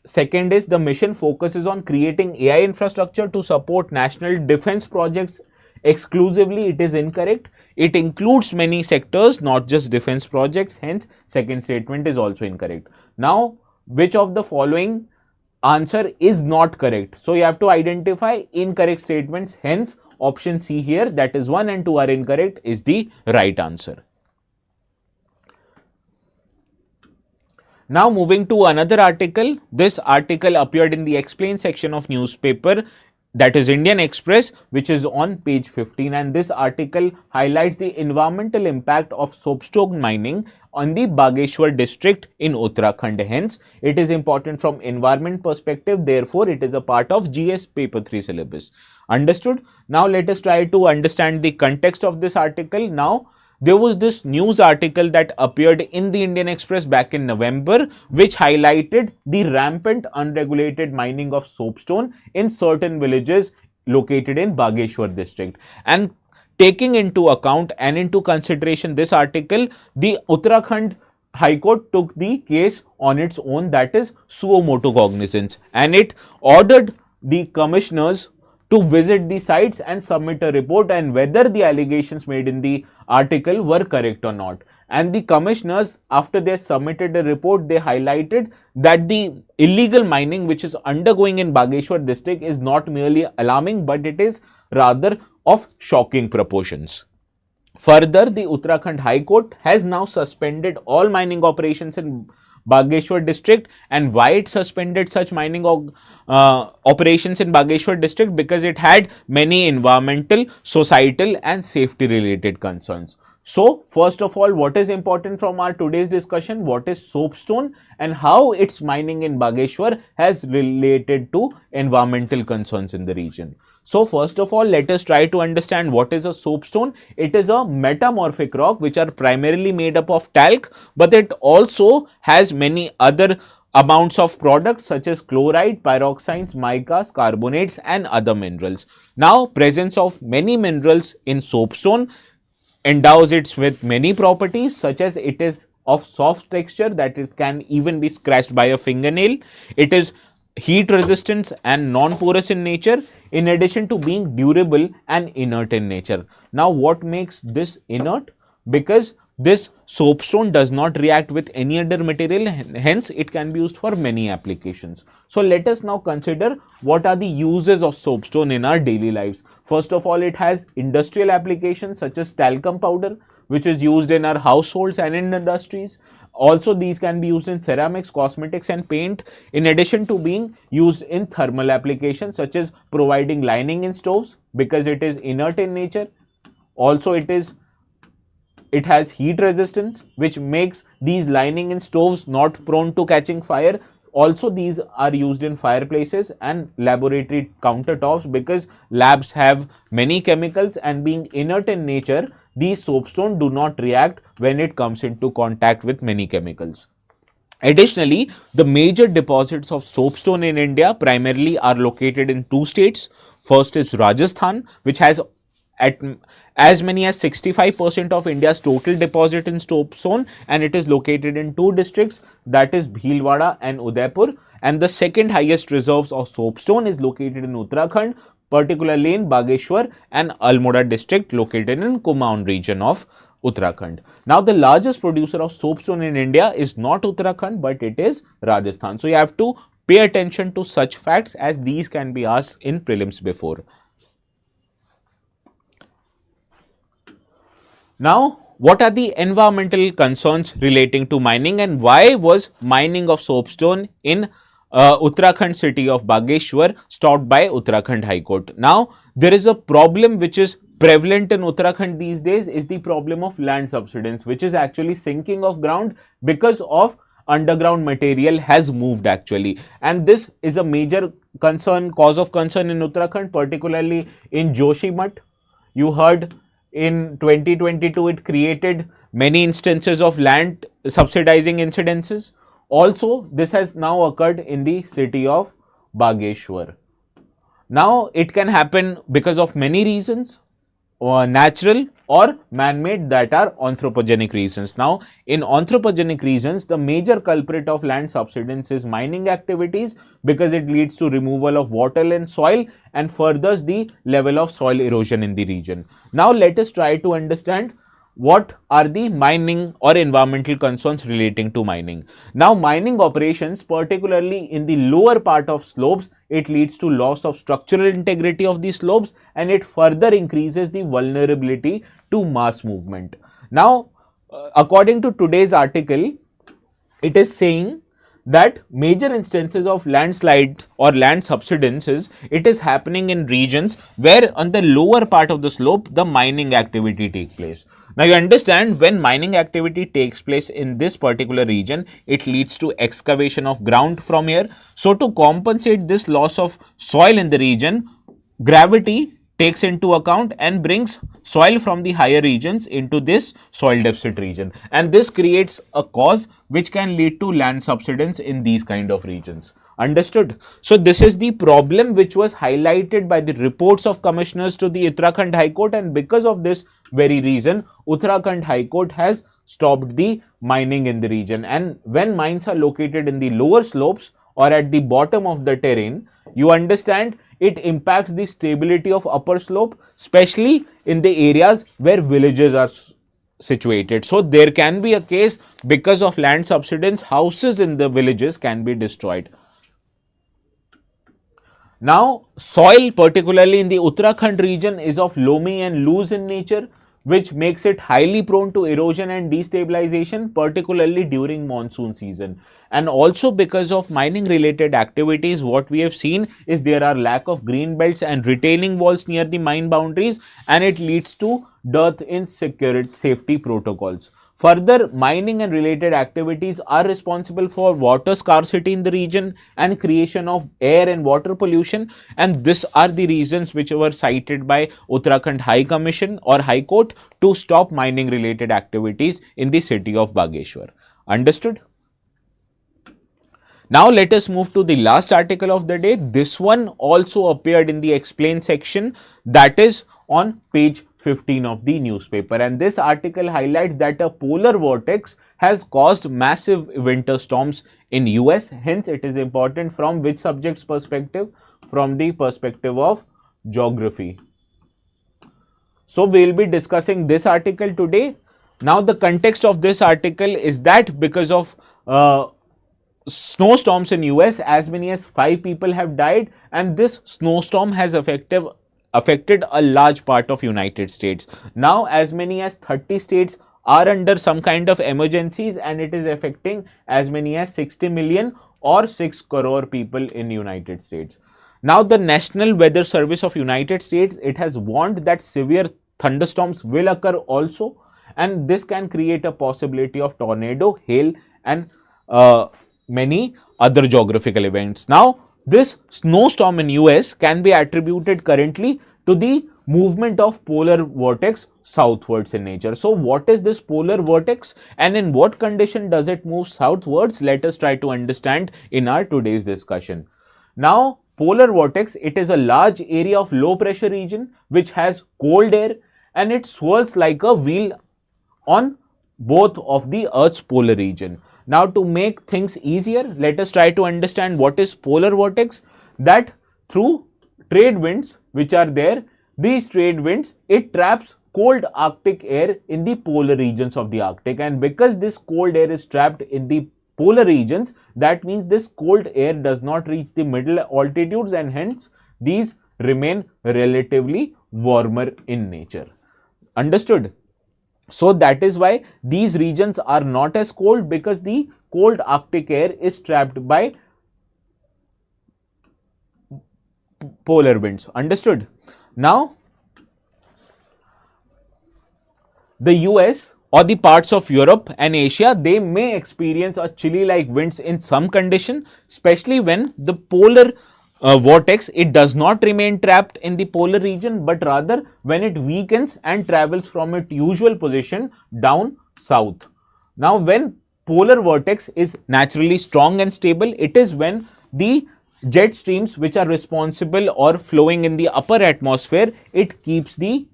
Second is the mission focuses on creating AI infrastructure to support national defense projects exclusively. It is incorrect. It includes many sectors, not just defense projects. Hence, second statement is also incorrect. Now, which of the following answer is not correct? So, you have to identify incorrect statements. Hence, option C here, that is 1 and 2 are incorrect, is the right answer. Now moving to another article. This article appeared in the explain section of newspaper, that is Indian Express, which is on page 15, and this article highlights the environmental impact of soapstone mining on the Bageshwar district in Uttarakhand. Hence, it is important from environment perspective. Therefore, it is a part of GS paper 3 syllabus. Understood? Now let us try to understand the context of this article. Now, there was this news article that appeared in the Indian Express back in November, which highlighted the rampant unregulated mining of soapstone in certain villages located in Bageshwar district. And taking into account and into consideration this article, the Uttarakhand High Court took the case on its own, that is suo motu cognizance, and it ordered the commissioners to visit the sites and submit a report and whether the allegations made in the article were correct or not. And the commissioners, after they submitted a report, they highlighted that the illegal mining which is undergoing in Bageshwar district is not merely alarming, but it is rather of shocking proportions. Further, the Uttarakhand High Court has now suspended all mining operations in Bageshwar district. And why it suspended such mining operations in Bageshwar district? Because it had many environmental, societal and safety related concerns. So, first of all, what is important from our today's discussion? What is soapstone and how its mining in Bageshwar has related to environmental concerns in the region? So, first of all, let us try to understand what is a soapstone. It is a metamorphic rock which are primarily made up of talc, but it also has many other amounts of products such as chloride, pyroxides, micas, carbonates and other minerals. Now, presence of many minerals in soapstone endows it with many properties, such as it is of soft texture, that it can even be scratched by a fingernail. It is heat resistant and non-porous in nature, in addition to being durable and inert in nature. Now, what makes this inert? Because this soapstone does not react with any other material, hence it can be used for many applications. So, let us now consider what are the uses of soapstone in our daily lives. First of all, it has industrial applications such as talcum powder, which is used in our households and in industries. Also, these can be used in ceramics, cosmetics and paint, in addition to being used in thermal applications such as providing lining in stoves because it is inert in nature. Also, it has heat resistance, which makes these lining in stoves not prone to catching fire. Also, these are used in fireplaces and laboratory countertops because labs have many chemicals, and being inert in nature, these soapstone do not react when it comes into contact with many chemicals. Additionally, the major deposits of soapstone in India primarily are located in two states. First is Rajasthan, which has at as many as 65% of India's total deposit in soapstone, and it is located in two districts, that is Bhilwara and Udaipur. And the second highest reserves of soapstone is located in Uttarakhand, particularly in Bageshwar and Almora district located in Kumaon region of Uttarakhand. Now, the largest producer of soapstone in India is not Uttarakhand, but it is Rajasthan. So, you have to pay attention to such facts as these can be asked in prelims before. Now, what are the environmental concerns relating to mining, and why was mining of soapstone in Uttarakhand city of Bageshwar stopped by Uttarakhand High Court? Now, there is a problem which is prevalent in Uttarakhand these days, is the problem of land subsidence, which is actually sinking of ground because of underground material has moved actually, and this is a major concern, cause of concern in Uttarakhand, particularly in Joshimath. You heard in 2022 it created many instances of land subsidizing incidences. Also, this has now occurred in the city of Bageshwar. Now, it can happen because of many reasons, natural or man-made, that are anthropogenic reasons. Now, in anthropogenic reasons, the major culprit of land subsidence is mining activities, because it leads to removal of water and soil and furthers the level of soil erosion in the region. Now, let us try to understand what are the mining or environmental concerns relating to mining. Now, mining operations, particularly in the lower part of slopes, it leads to loss of structural integrity of the slopes, and it further increases the vulnerability to mass movement. Now, according to today's article, it is saying that major instances of landslide or land subsidences, it is happening in regions where on the lower part of the slope the mining activity takes place. Now, you understand, when mining activity takes place in this particular region, it leads to excavation of ground from here. So, to compensate this loss of soil in the region, gravity takes into account and brings soil from the higher regions into this soil deficit region, and this creates a cause which can lead to land subsidence in these kind of regions. Understood? So, this is the problem which was highlighted by the reports of commissioners to the Uttarakhand High Court, and because of this very reason, Uttarakhand High Court has stopped the mining in the region. And when mines are located in the lower slopes or at the bottom of the terrain, you understand, it impacts the stability of upper slope, especially in the areas where villages are situated. So, there can be a case because of land subsidence, houses in the villages can be destroyed. Now, soil, particularly in the Uttarakhand region, is of loamy and loose in nature, which makes it highly prone to erosion and destabilization, particularly during monsoon season. And also, because of mining related activities, what we have seen is there are lack of green belts and retaining walls near the mine boundaries, and it leads to dearth in security safety protocols. Further, mining and related activities are responsible for water scarcity in the region and creation of air and water pollution, and these are the reasons which were cited by Uttarakhand High Commission or High Court to stop mining related activities in the city of Bageshwar. Understood? Now, let us move to the last article of the day. This one also appeared in the explain section, that is on page 15 of the newspaper, and this article highlights that a polar vortex has caused massive winter storms in US. Hence, it is important from which subject's perspective? From the perspective of geography. So, we will be discussing this article today. Now, the context of this article is that because of snowstorms in US, as many as 5 people have died, and this snowstorm has affected a large part of United States. Now, as many as 30 states are under some kind of emergencies, and it is affecting as many as 60 million or 6 crore people in United States. Now, the National Weather Service of United States, it has warned that severe thunderstorms will occur also, and this can create a possibility of tornado, hail, and many other geographical events. Now, this snowstorm in US can be attributed currently to the movement of polar vortex southwards in nature. So, what is this polar vortex and in what condition does it move southwards? Let us try to understand in our today's discussion. Now, polar vortex, it is a large area of low pressure region which has cold air, and it swirls like a wheel on both of the Earth's polar region. Now, to make things easier, let us try to understand what is polar vortex. That through trade winds which are there, these trade winds, it traps cold Arctic air in the polar regions of the Arctic, and because this cold air is trapped in the polar regions, that means this cold air does not reach the middle altitudes, and hence these remain relatively warmer in nature. Understood? So, that is why these regions are not as cold, because the cold Arctic air is trapped by polar winds. Understood? Now, the US or the parts of Europe and Asia, they may experience a chilly like winds in some condition, especially when the polar vortex, it does not remain trapped in the polar region, but rather when it weakens and travels from its usual position down south. Now, when polar vortex is naturally strong and stable? It is when the jet streams which are responsible or flowing in the upper atmosphere, it keeps the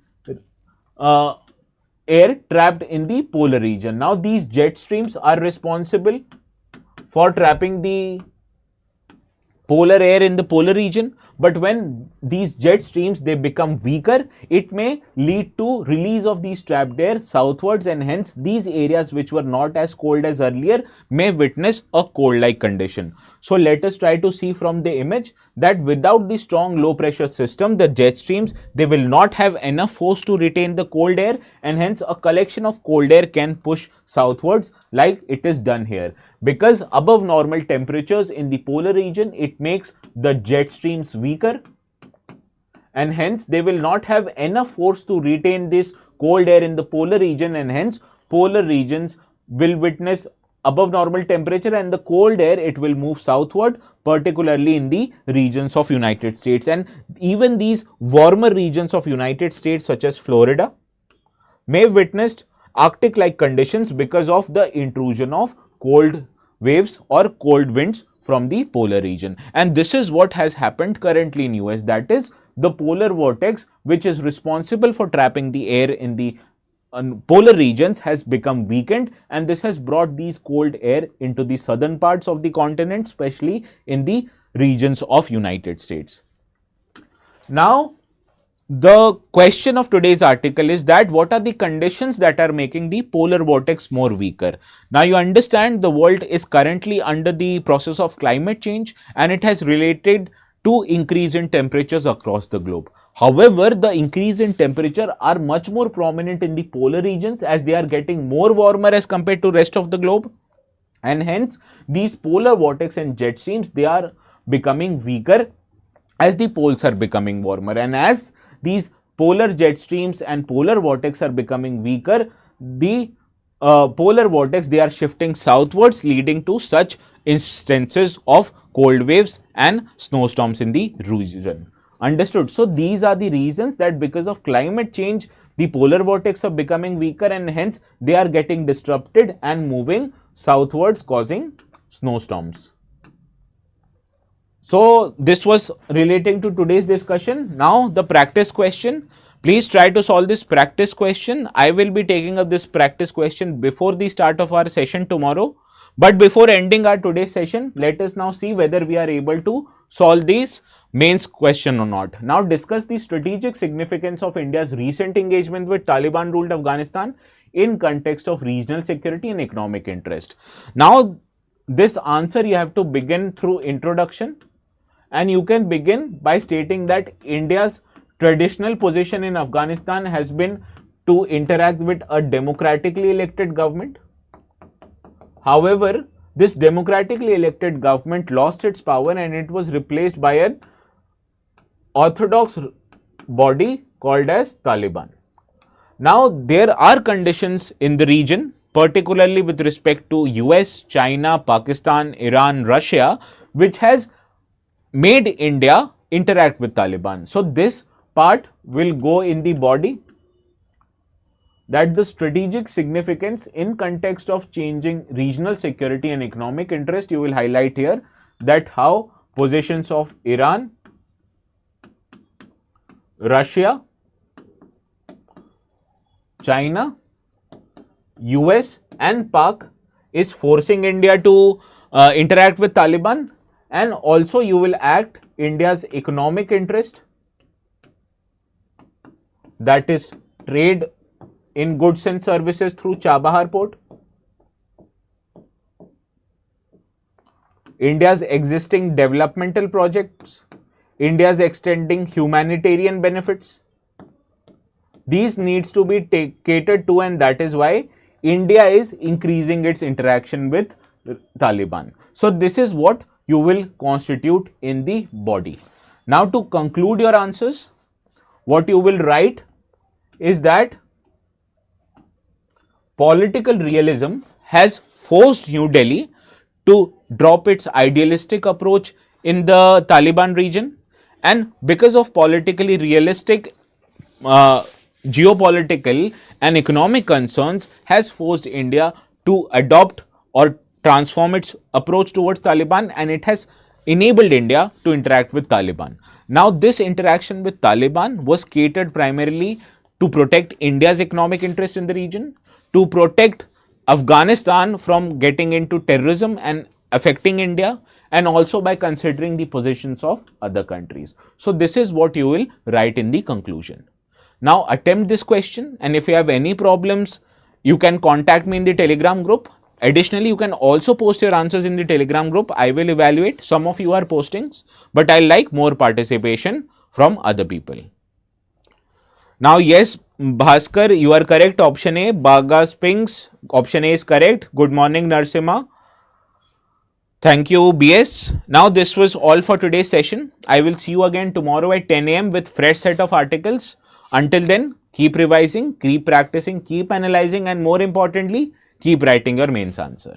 air trapped in the polar region. Now these jet streams are responsible for trapping the polar air in the polar region, but when these jet streams they become weaker, it may lead to release of these trapped air southwards, and hence these areas which were not as cold as earlier may witness a cold like condition. So let us try to see from the image that without the strong low pressure system, the jet streams they will not have enough force to retain the cold air, and hence a collection of cold air can push southwards like it is done here. Because above normal temperatures in the polar region, it makes the jet streams weaker, and hence they will not have enough force to retain this cold air in the polar region, and hence polar regions will witness above normal temperature, and the cold air it will move southward, particularly in the regions of United States. And even these warmer regions of United States such as Florida may witnessed Arctic like conditions because of the intrusion of cold waves or cold winds from the polar region. And this is what has happened currently in US, that is the polar vortex which is responsible for trapping the air in the polar regions has become weakened, and this has brought these cold air into the southern parts of the continent, especially in the regions of United States. Now the question of today's article is that what are the conditions that are making the polar vortex more weaker? Now you understand the world is currently under the process of climate change, and it has related to increase in temperatures across the globe. However, the increase in temperature are much more prominent in the polar regions as they are getting more warmer as compared to rest of the globe, and hence these polar vortex and jet streams they are becoming weaker as the poles are becoming warmer. And as these polar jet streams and polar vortex are becoming weaker, the polar vortex they are shifting southwards, leading to such instances of cold waves and snowstorms in the region. Understood? So these are the reasons that because of climate change, the polar vortex are becoming weaker, and hence they are getting disrupted and moving southwards, causing snowstorms. So this was relating to today's discussion. Now the practice question. Please try to solve this practice question. I will be taking up this practice question before the start of our session tomorrow. But before ending our today's session, let us now see whether we are able to solve this mains question or not. Now discuss the strategic significance of India's recent engagement with Taliban ruled Afghanistan in context of regional security and economic interest. Now this answer you have to begin through introduction, and you can begin by stating that India's traditional position in Afghanistan has been to interact with a democratically elected government. However, this democratically elected government lost its power and it was replaced by an orthodox body called as Taliban. Now, there are conditions in the region, particularly with respect to US, China, Pakistan, Iran, Russia, which has made India interact with Taliban. So this part will go in the body, that the strategic significance in context of changing regional security and economic interest. You will highlight here that how positions of Iran, Russia, China, US and Pak is forcing India to interact with Taliban, and also you will act India's economic interest, that is trade in goods and services through Chabahar port, India's existing developmental projects, India's extending humanitarian benefits. These needs to be catered to, and that is why India is increasing its interaction with Taliban. So this is what you will constitute in the body. Now to conclude your answers, what you will write is that political realism has forced New Delhi to drop its idealistic approach in the Taliban region, and because of politically realistic geopolitical and economic concerns has forced India to adopt or transform its approach towards Taliban, and it has enabled India to interact with Taliban. Now, this interaction with Taliban was catered primarily to protect India's economic interest in the region, to protect Afghanistan from getting into terrorism and affecting India, and also by considering the positions of other countries. So, this is what you will write in the conclusion. Now, attempt this question, and if you have any problems, you can contact me in the Telegram group. Additionally, you can also post your answers in the Telegram group. I will evaluate. Some of you are postings, but I like more participation from other people. Now, yes, Bhaskar, you are correct. Option A, Bagas Pinks. Option A is correct. Good morning, Narsimha. Thank you, BS. Now, this was all for today's session. I will see you again tomorrow at 10 a.m. with fresh set of articles. Until then, keep revising, keep practicing, keep analyzing, and more importantly, keep writing your mains answer.